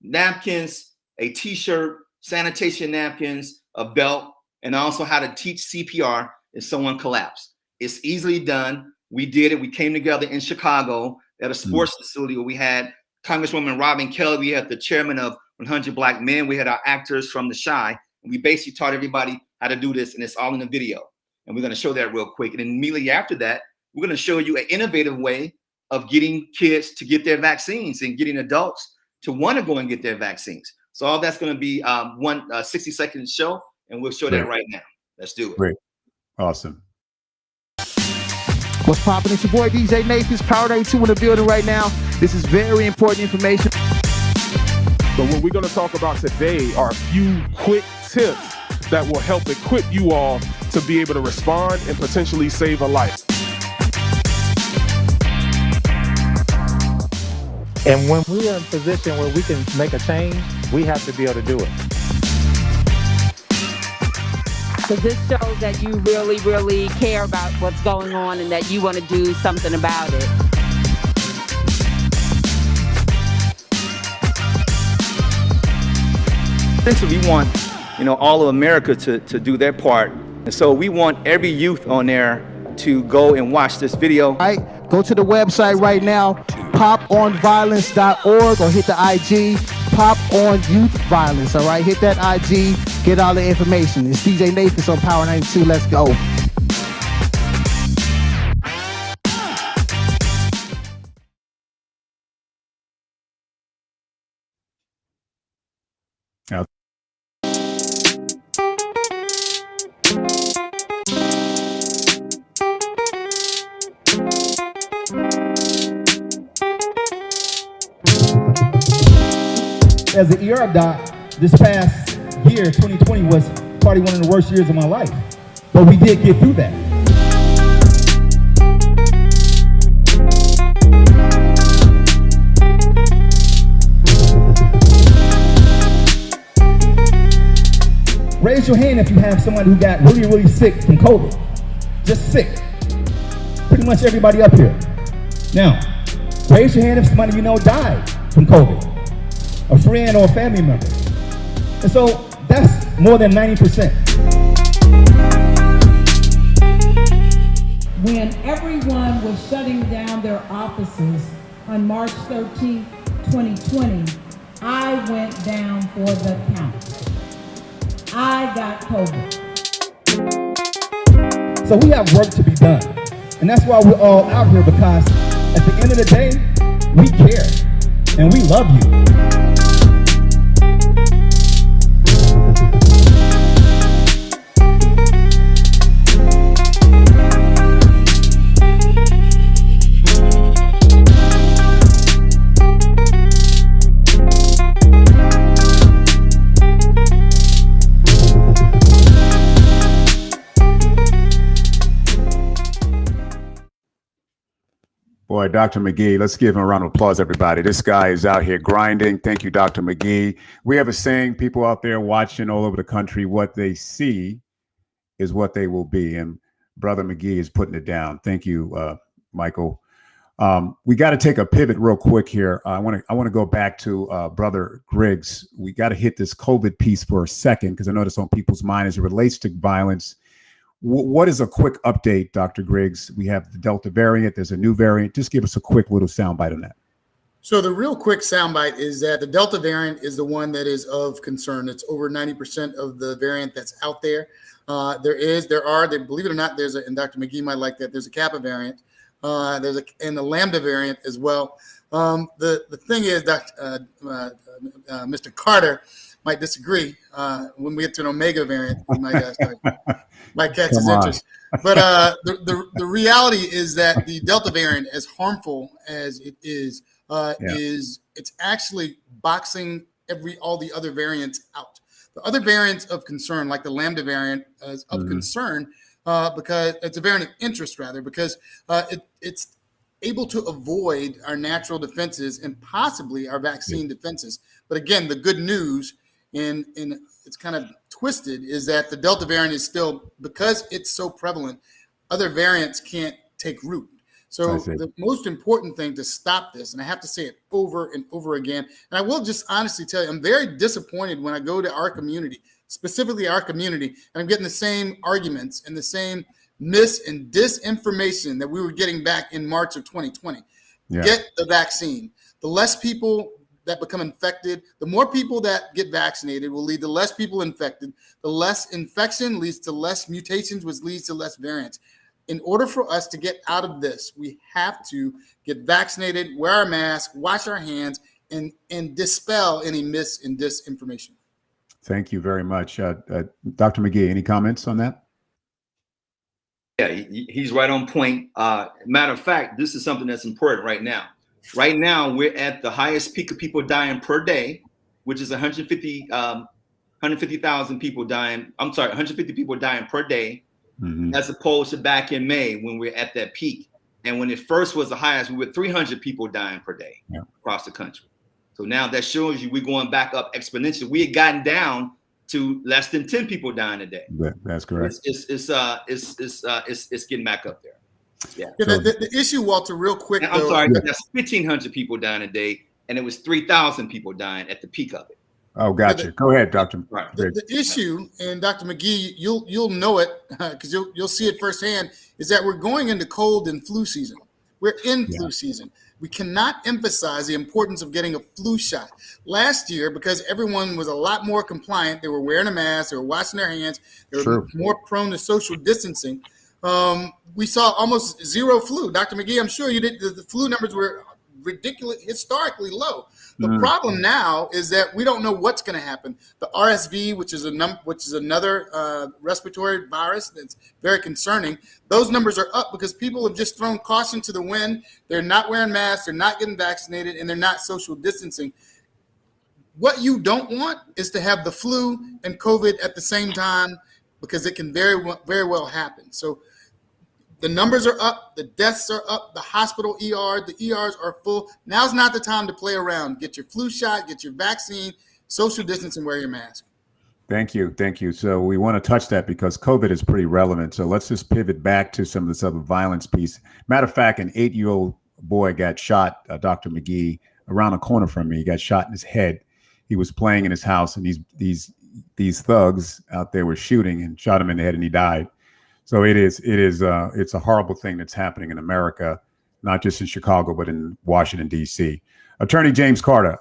napkins, a t-shirt, sanitation napkins, a belt, and also how to teach CPR if someone collapsed. It's easily done. We did it. We came together in Chicago at a sports facility where we had Congresswoman Robin Kelly. We had the chairman of 100 Black Men. We had our actors from the Chi. And we basically taught everybody how to do this. And it's all in the video. And we're going to show that real quick. And then immediately after that, we're going to show you an innovative way of getting kids to get their vaccines and getting adults to want to go and get their vaccines. So all that's going to be one 60-second show. And we'll show that right now. Let's do it. Great. Awesome. What's poppin'? It's your boy DJ Nathan's Power 92 in the building right now. This is very important information. So what we're going to talk about today are a few quick tips that will help equip you all to be able to respond and potentially save a life. And when we are in a position where we can make a change, we have to be able to do it. Because this shows that you really, really care about what's going on and that you want to do something about it. Essentially, we want, all of America to do their part. And so we want every youth on there to go and watch this video. All right, go to the website right now, poponviolence.org, or hit the IG, Pop on Youth Violence. All right, hit that IG, get all the information. It's DJ Nathan on Power 92. Let's go. as an ER doc, this past year, 2020, was probably one of the worst years of my life. But we did get through that. Raise your hand if you have somebody who got really, really sick from COVID. Just sick. Pretty much everybody up here. Now, raise your hand if somebody you know died from COVID. A friend or a family member. And so that's more than 90%. When everyone was shutting down their offices on March 13, 2020, I went down for the count. I got COVID. So we have work to be done. And that's why we're all out here, because at the end of the day, we care and we love you. Boy, Dr. McGee, let's give him a round of applause, everybody. This guy is out here grinding. Thank you, Dr. McGee. We have a saying, people out there watching all over the country, what they see is what they will be. And Brother McGee is putting it down. Thank you, Michael. We got to take a pivot real quick here. I want to go back to Brother Griggs. We got to hit this COVID piece for a second, because I know it's on people's mind as it relates to violence. What is a quick update, Dr. Griggs? We have the Delta variant. There's a new variant. Just give us a quick little soundbite on that. So the real quick soundbite is that the Delta variant is the one that is of concern. It's over 90% of the variant that's out there. Believe it or not, and Dr. McGee might like that, there's a Kappa variant. And the Lambda variant as well. The thing is, Mr. Carter might disagree. When we get to an Omega variant, he might catch his interest. But the reality is that the Delta variant, as harmful as it is it's actually boxing all the other variants out. The other variants of concern, like the Lambda variant, is of concern because it's a variant of interest, rather, because it's able to avoid our natural defenses and possibly our vaccine defenses. But again, the good news, and it's kind of twisted, is that the Delta variant is still, because it's so prevalent, other variants can't take root. So the most important thing to stop this, and I have to say it over and over again, and I will just honestly tell you, I'm very disappointed when I go to our community, specifically our community, and I'm getting the same arguments and the same mis and disinformation that we were getting back in March of 2020. Yeah. Get the vaccine. The less people that become infected, the more people that get vaccinated will lead to less people infected. The less infection leads to less mutations, which leads to less variants. In order for us to get out of this, we have to get vaccinated, wear our mask, wash our hands, and dispel any mis and disinformation. Thank you very much. Dr. McGee, any comments on that? Yeah, he's right on point. Matter of fact, this is something that's important right now. Right now, we're at the highest peak of people dying per day, which is 150,000 people dying. 150 people dying per day, as opposed to back in May when we're at that peak. And when it first was the highest, we were 300 people dying per day across the country. So now that shows you we're going back up exponentially. We had gotten down to less than 10 people dying a day. That's correct. It's getting back up there. Yeah. The issue, Walter, real quick. I'm sorry, that's 1,500 people dying a day, and it was 3,000 people dying at the peak of it. Oh, gotcha. Go ahead, Dr. The issue, and Dr. McGee, you'll know it because you'll see it firsthand, is that we're going into cold and flu season. We're in flu season. We cannot emphasize the importance of getting a flu shot. Last year, because everyone was a lot more compliant, they were wearing a mask, they were washing their hands, they were more prone to social distancing. We saw almost zero flu. Dr. McGee, I'm sure you did. The flu numbers were ridiculous, historically low. The problem now is that we don't know what's going to happen. The RSV, which is another respiratory virus that's very concerning, those numbers are up because people have just thrown caution to the wind. They're not wearing masks, they're not getting vaccinated, and they're not social distancing. What you don't want is to have the flu and COVID at the same time, because it can very well happen. So the numbers are up, the deaths are up, the hospital the ERs are full. Now's not the time to play around. Get your flu shot, get your vaccine, social distance, and wear your mask. Thank you. Thank you. So we want to touch that because COVID is pretty relevant. So let's just pivot back to some of this other violence piece. Matter of fact, an 8-year-old boy got shot, Dr. McGee, around the corner from me. He got shot in his head. He was playing in his house, and these thugs out there were shooting and shot him in the head, and he died. So it's a horrible thing that's happening in America, not just in Chicago, but in Washington, D.C. Attorney James Carter,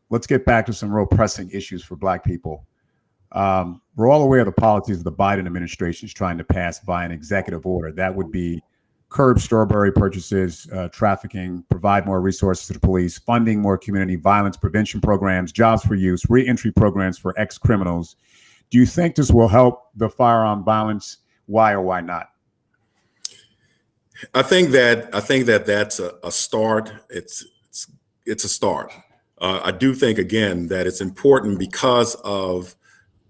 let's get back to some real pressing issues for Black people. We're all aware of the policies of the Biden administration is trying to pass via an executive order. That would be curb strawberry purchases, trafficking, provide more resources to the police, funding more community violence prevention programs, jobs for youth, reentry programs for ex-criminals. Do you think this will help the firearm violence? Why or why not? I think that that's a start. It's a start. I do think, again, that it's important because of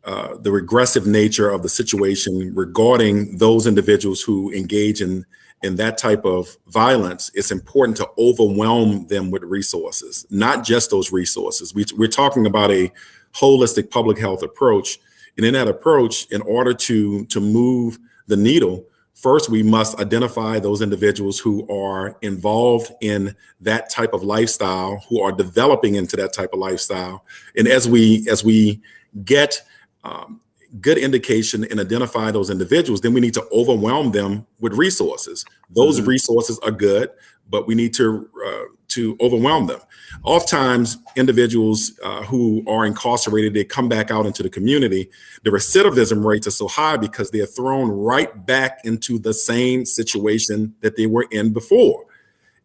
the regressive nature of the situation regarding those individuals who engage in that type of violence. It's important to overwhelm them with resources, not just those resources. We're talking about a holistic public health approach. And in that approach, in order to move the needle, first, we must identify those individuals who are involved in that type of lifestyle, who are developing into that type of lifestyle. And as we get good indication and identify those individuals, then we need to overwhelm them with resources. Those resources are good, but we need to overwhelm them. Oftentimes, individuals who are incarcerated, they come back out into the community. The recidivism rates are so high because they are thrown right back into the same situation that they were in before.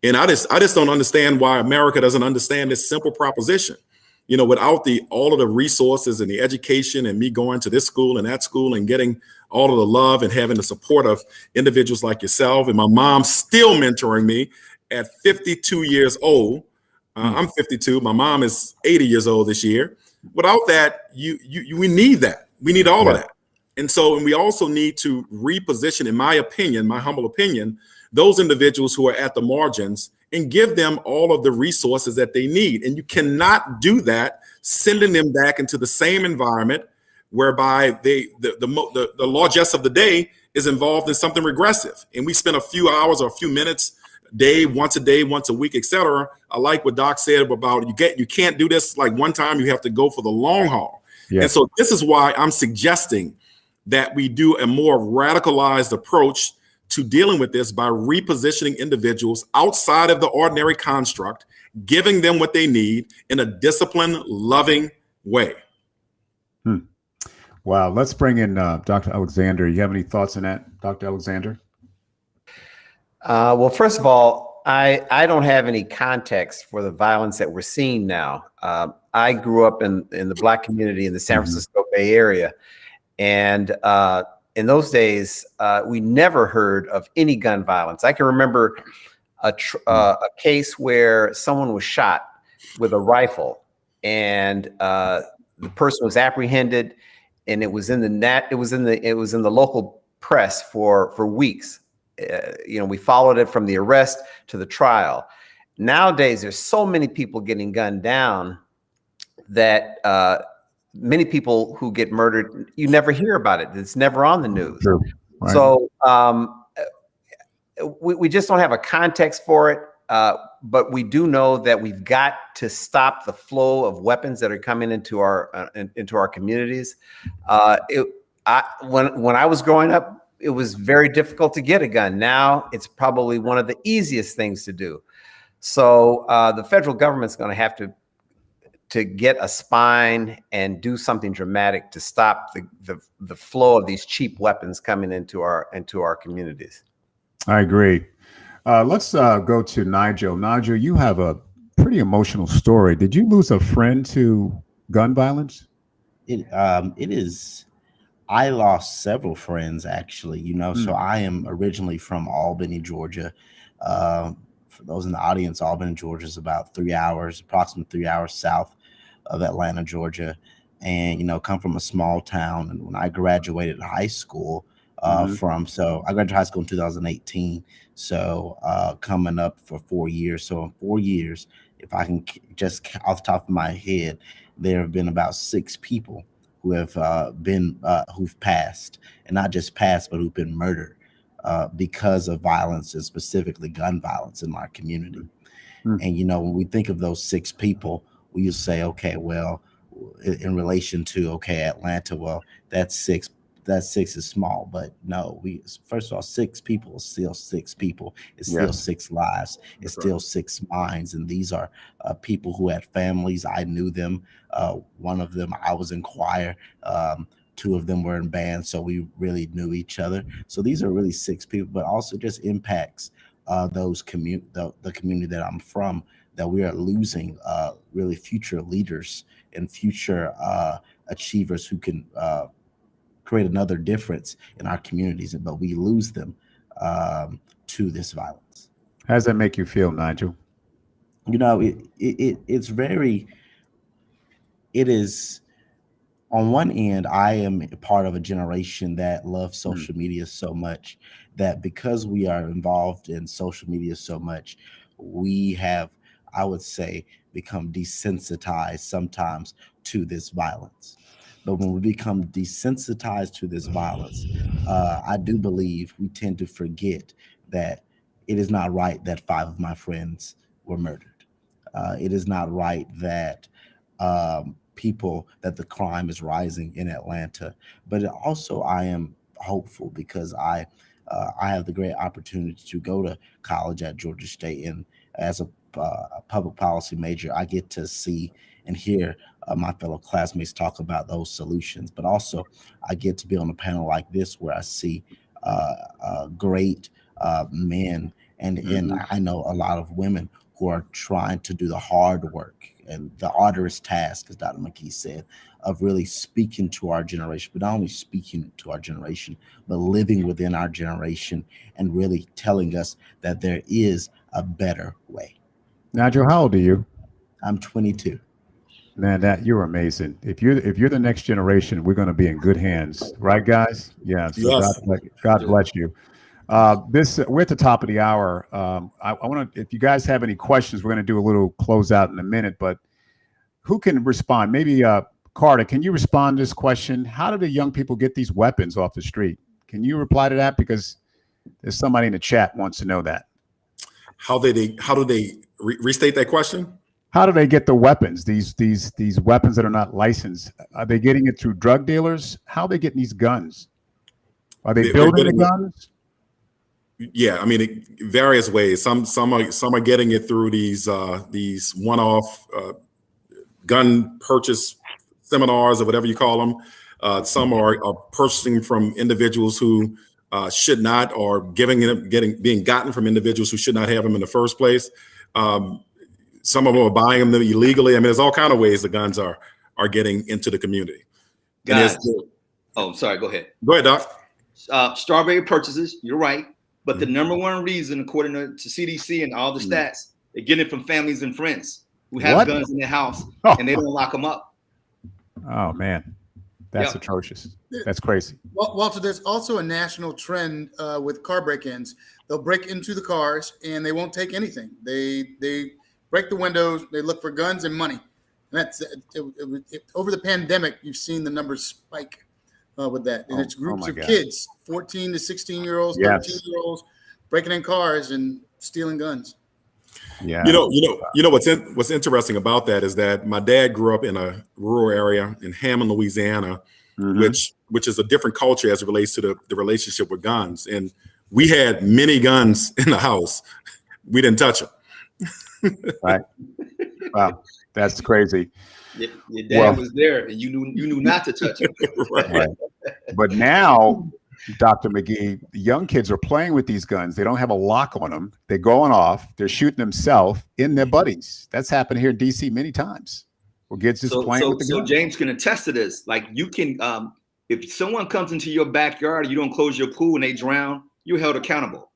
And I just don't understand why America doesn't understand this simple proposition. You know, without all of the resources and the education and me going to this school and that school and getting all of the love and having the support of individuals like yourself, and my mom still mentoring me at 52 years old. I'm 52. My mom is 80 years old this year. Without that, we need that. We need all of that. And we also need to reposition, in my opinion, my humble opinion, those individuals who are at the margins and give them all of the resources that they need. And you cannot do that sending them back into the same environment whereby the largesse of the day is involved in something regressive. And we spend a few hours or a few minutes once a day, once a week, etc. I like what Doc said about you can't do this like one time, you have to go for the long haul. Yes. And so this is why I'm suggesting that we do a more radicalized approach to dealing with this by repositioning individuals outside of the ordinary construct, giving them what they need in a disciplined, loving way. Wow. Let's bring in Dr. Alexander. You have any thoughts on that, Dr. Alexander? Well, first of all, I don't have any context for the violence that we're seeing now. I grew up in the Black community in the San Francisco Bay Area. And in those days, we never heard of any gun violence. I can remember a case where someone was shot with a rifle, and the person was apprehended, and it was in the local press for weeks. We followed it from the arrest to the trial. Nowadays, there's so many people getting gunned down that many people who get murdered, you never hear about it. It's never on the news. True. Right. So we just don't have a context for it. But we do know that we've got to stop the flow of weapons that are coming into our communities. When I was growing up, it was very difficult to get a gun. Now it's probably one of the easiest things to do. So the federal government's going to have to get a spine and do something dramatic to stop the flow of these cheap weapons coming into our communities. I agree. Let's go to Nigel. Nigel, you have a pretty emotional story. Did you lose a friend to gun violence? It is. I lost several friends, actually. So I am originally from Albany, Georgia. For those in the audience, Albany, Georgia is about approximately 3 hours south of Atlanta, Georgia, and come from a small town. And when I graduated high school, I graduated high school in 2018. So coming up for 4 years. So in 4 years, if I can just off the top of my head, there have been about 6 people who have who've passed, and not just passed, but who've been murdered because of violence, and specifically gun violence in my community. And when we think of those 6 people, we just say, okay, well, in relation to Atlanta, well, that's 6. That 6 is small, but no, first of all, 6 people is still 6 people. It's still 6 lives. It's still 6 minds. And these are people who had families. I knew them. One of them, I was in choir. 2 of them were in band, so we really knew each other. So these are really 6 people, but also just impacts the community that I'm from, that we are losing really future leaders and future achievers who can create another difference in our communities, but we lose them to this violence. How does that make you feel, Nigel? It is, on one end, I am part of a generation that loves social media so much that because we are involved in social media so much, we have, I would say, become desensitized sometimes to this violence. But when we become desensitized to this violence, I do believe we tend to forget that it is not right that 5 of my friends were murdered. It is not right that that the crime is rising in Atlanta. But also I am hopeful because I have the great opportunity to go to college at Georgia State, and as a public policy major, I get to see and hear my fellow classmates talk about those solutions. But also I get to be on a panel like this where I see great men and I know a lot of women who are trying to do the hard work and the arduous task, as Dr. McKee said, of really speaking to our generation, but not only speaking to our generation, but living within our generation and really telling us that there is a better way. Nigel, how old are you? I'm 22. Man, you're amazing. If you're the next generation, we're going to be in good hands, right, guys? Yeah. So Yes. God bless you. We're at the top of the hour. I want to, if you guys have any questions, we're going to do a little closeout in a minute. But who can respond? Maybe Carter, can you respond to this question? How do the young people get these weapons off the street? Can you reply to that? Because there's somebody in the chat wants to know that. How do they restate that question? How do they get the weapons? These weapons that are not licensed. Are they getting it through drug dealers? How are they getting these guns? Are they building the guns? Yeah, I mean, various ways. Some are getting it through these one-off gun purchase seminars or whatever you call them. Some are purchasing from individuals who should not, or being gotten from individuals who should not have them in the first place. Some of them are buying them illegally. I mean, there's all kinds of ways the guns are getting into the community. Guys, sorry, go ahead. Go ahead, Doc. Strawberry purchases, you're right. But the number one reason, according to CDC and all the stats, they're getting it from families and friends who have guns in their house and they don't lock them up. Oh, man. That's atrocious. That's crazy. Well, Walter, there's also a national trend with car break-ins. They'll break into the cars and they won't take anything. They break the windows. They look for guns and money. And that's over the pandemic. You've seen the numbers spike with that. And it's groups of kids, 14 to 16-year-olds, 13-year-olds, breaking in cars and stealing guns. Yeah. You know what's interesting about that is that my dad grew up in a rural area in Hammond, Louisiana, which is a different culture as it relates to the relationship with guns. And we had many guns in the house. We didn't touch them. Right. Wow. That's crazy. Your dad was there and you knew not to touch him. Right. But now, Dr. McGee, the young kids are playing with these guns. They don't have a lock on them. They're going off. They're shooting themselves in their buddies. That's happened here in DC many times. Where kids just playing with the gun. So James can attest to this. Like you can, if someone comes into your backyard, you don't close your pool and they drown, you're held accountable.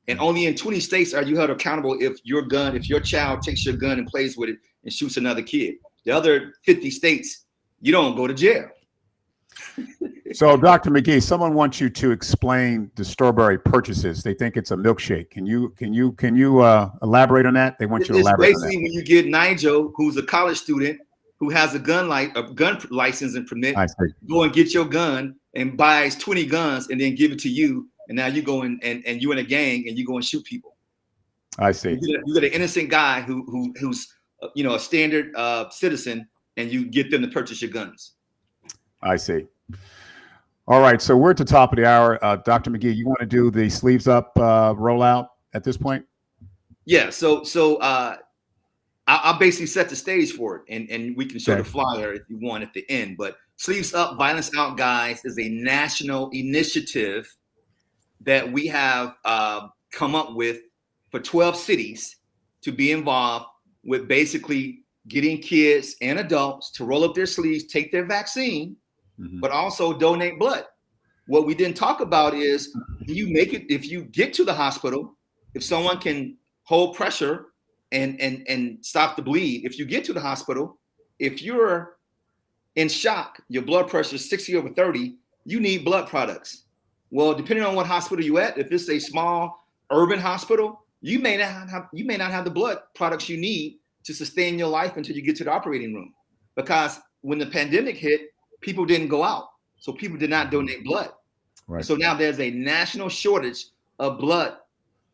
And only in 20 states are you held accountable if your child takes your gun and plays with it and shoots another kid. the other 50 states, you don't go to jail. So, Dr. McGee, someone wants you to explain the strawberry purchases. They think it's a milkshake. Can you elaborate on that? They want you to elaborate on that. Basically when you get Nigel, who's a college student who has a gun license and permit, go and get your gun and buys 20 guns and then give it to you. And now you go and you're in a gang and you go and shoot people. I see. You get an innocent guy who's a standard citizen, and you get them to purchase your guns. I see. All right, so we're at the top of the hour. Dr. McGee, you want to do the sleeves up rollout at this point? Yeah. So I'll basically set the stage for it, and we can show the flyer if you want at the end. But Sleeves Up, Violence Out, Guys is a national initiative that we have come up with for 12 cities to be involved with basically getting kids and adults to roll up their sleeves, take their vaccine, but also donate blood. What we didn't talk about is if you get to the hospital, if someone can hold pressure and stop the bleed, if you get to the hospital, if you're in shock, your blood pressure is 60/30, you need blood products. Well, depending on what hospital you're at, if it's a small urban hospital, you may not have the blood products you need to sustain your life until you get to the operating room. Because when the pandemic hit, people didn't go out. So people did not donate blood. Right. So now there's a national shortage of blood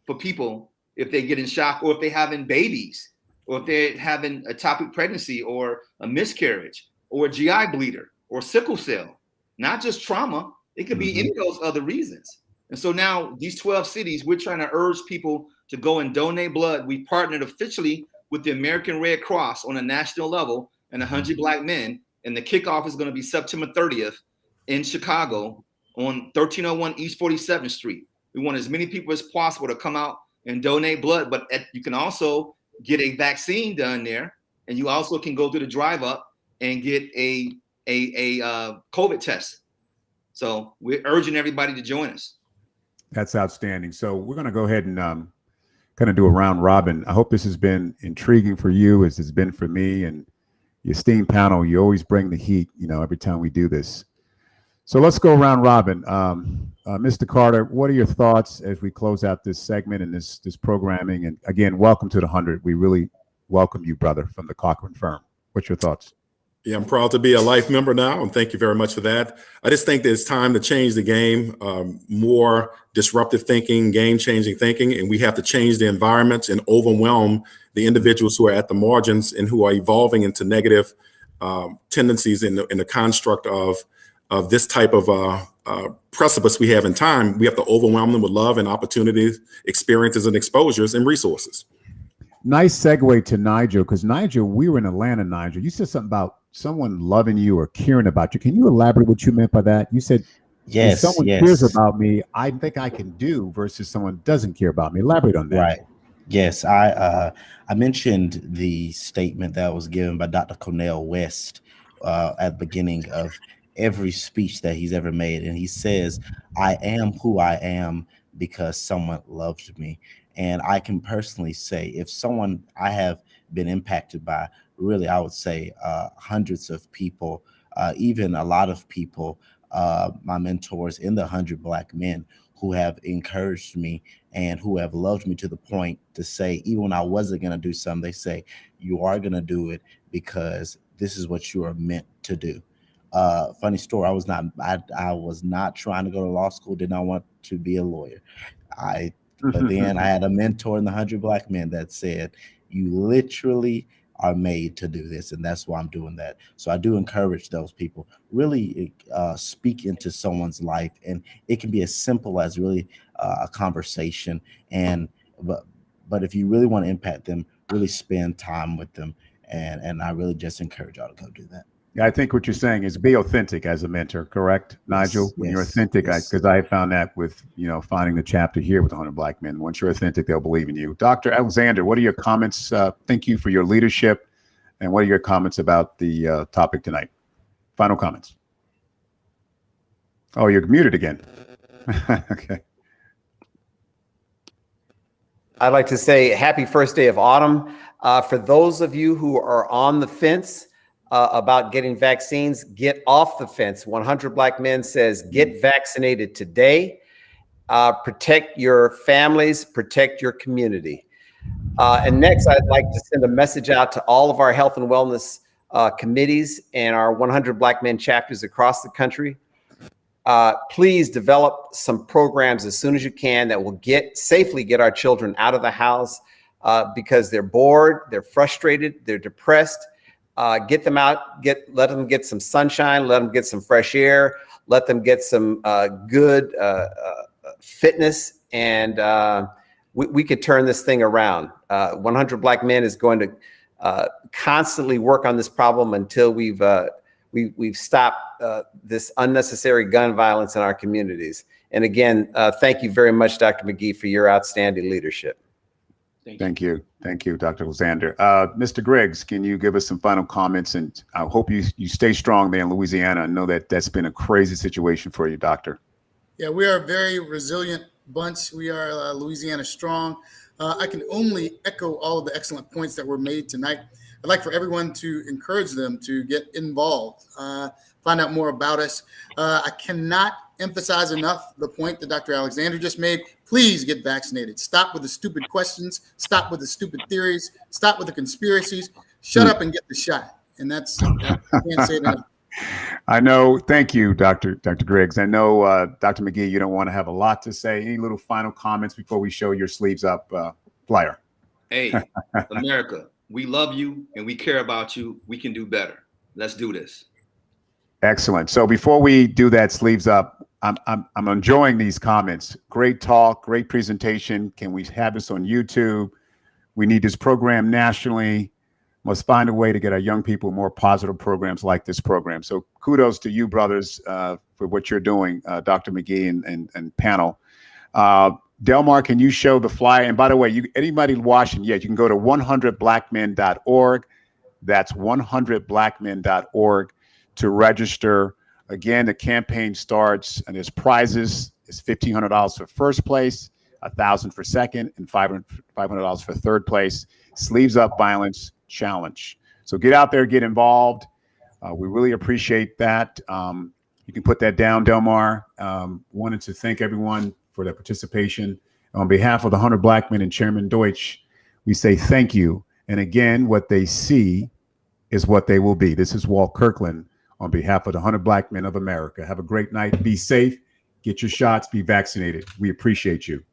for people if they get in shock, or if they're having babies, or if they're having ectopic pregnancy, or a miscarriage, or a GI bleeder, or sickle cell. Not just trauma. It could be any of those other reasons. And so now these 12 cities, we're trying to urge people to go and donate blood. We partnered officially with the American Red Cross on a national level and 100 Black men. And the kickoff is going to be September 30th in Chicago on 1301 East 47th Street. We want as many people as possible to come out and donate blood, but you can also get a vaccine done there. And you also can go to the drive up and get a COVID test. So we're urging everybody to join us. That's outstanding. So we're going to go ahead and kind of do a round robin. I hope this has been intriguing for you, as it's been for me, and your esteemed panel. You always bring the heat, every time we do this. So let's go round robin. Mr. Carter, what are your thoughts as we close out this segment and this programming? And again, welcome to the 100. We really welcome you, brother, from the Cochran firm. What's your thoughts? Yeah, I'm proud to be a life member now, and thank you very much for that. I just think that it's time to change the game, more disruptive thinking, game-changing thinking, and we have to change the environments and overwhelm the individuals who are at the margins and who are evolving into negative tendencies in the construct of this type of precipice we have in time. We have to overwhelm them with love and opportunities, experiences and exposures and resources. Nice segue to Nigel, because Nigel, we were in Atlanta, Nigel. You said something about someone loving you or caring about you. Can you elaborate what you meant by that? You said, if someone cares about me, I think I can do, versus someone doesn't care about me. Elaborate on that. Right. Yes, I mentioned the statement that was given by Dr. Cornel West at the beginning of every speech that he's ever made. And he says, I am who I am because someone loved me. And I can personally say, if someone I have been impacted by, really, I would say hundreds of people, even a lot of people, my mentors in the 100 Black men who have encouraged me and who have loved me to the point to say, even when I wasn't going to do something, they say, you are going to do it because this is what you are meant to do. Funny story, I was not trying to go to law school, did not want to be a lawyer. But then I had a mentor in the 100 Black men that said, you literally are made to do this. And that's why I'm doing that. So I do encourage those people, really speak into someone's life. And it can be as simple as really a conversation. But if you really want to impact them, really spend time with them. And I really just encourage y'all to go do that. Yeah, I think what you're saying is be authentic as a mentor, correct, Nigel? When you're authentic, because I found that with, finding the chapter here with 100 Black men. Once you're authentic, they'll believe in you. Dr. Alexander, what are your comments? Thank you for your leadership. And what are your comments about the topic tonight? Final comments. Oh, you're muted again. Okay. I'd like to say happy first day of autumn. For those of you who are on the fence, about getting vaccines, get off the fence. 100 Black Men says, get vaccinated today. Protect your families, protect your community. And next, I'd like to send a message out to all of our health and wellness committees and our 100 Black Men chapters across the country. Please develop some programs as soon as you can that will safely get our children out of the house because they're bored, they're frustrated, they're depressed. Get them out, let them get some sunshine, let them get some fresh air, let them get some good fitness, and we could turn this thing around. 100 Black Men is going to constantly work on this problem until we've stopped this unnecessary gun violence in our communities. And again, thank you very much, Dr. McGee, for your outstanding leadership. Thank you, Dr. Alexander. Mr. Griggs, can you give us some final comments? And I hope you stay strong there in Louisiana. I know that that's been a crazy situation for you, Doctor. Yeah, we are a very resilient bunch. We are Louisiana strong. I can only echo all of the excellent points that were made tonight. I'd like for everyone to encourage them to get involved, find out more about us. I cannot emphasize enough the point that Dr. Alexander just made. Please get vaccinated. Stop with the stupid questions. Stop with the stupid theories. Stop with the conspiracies. Shut up and get the shot. And that's, I can't say it enough. I know. Thank you, Dr. Griggs. I know, Dr. McGee, you don't want to have a lot to say. Any little final comments before we show your sleeves up flyer? Hey, America, we love you and we care about you. We can do better. Let's do this. Excellent. So before we do that sleeves up, I'm enjoying these comments. Great talk, great presentation. Can we have this on YouTube? We need this program nationally. Must find a way to get our young people more positive programs like this program. So kudos to you, brothers, for what you're doing, Dr. McGee and panel. Delmar, can you show the flyer? And by the way, anybody watching, you can go to 100blackmen.org. That's 100blackmen.org to register. Again, the campaign starts and there's prizes. It's $1,500 for first place, $1,000 for second, and $500 for third place. Sleeves Up Violence Challenge. So get out there, get involved. We really appreciate that. You can put that down, Delmar. Wanted to thank everyone for their participation. On behalf of the 100 Black Men and Chairman Deutsch, we say thank you. And again, what they see is what they will be. This is Walt Kirkland on behalf of the 100 Black Men of America. Have a great night. Be safe. Get your shots. Be vaccinated. We appreciate you.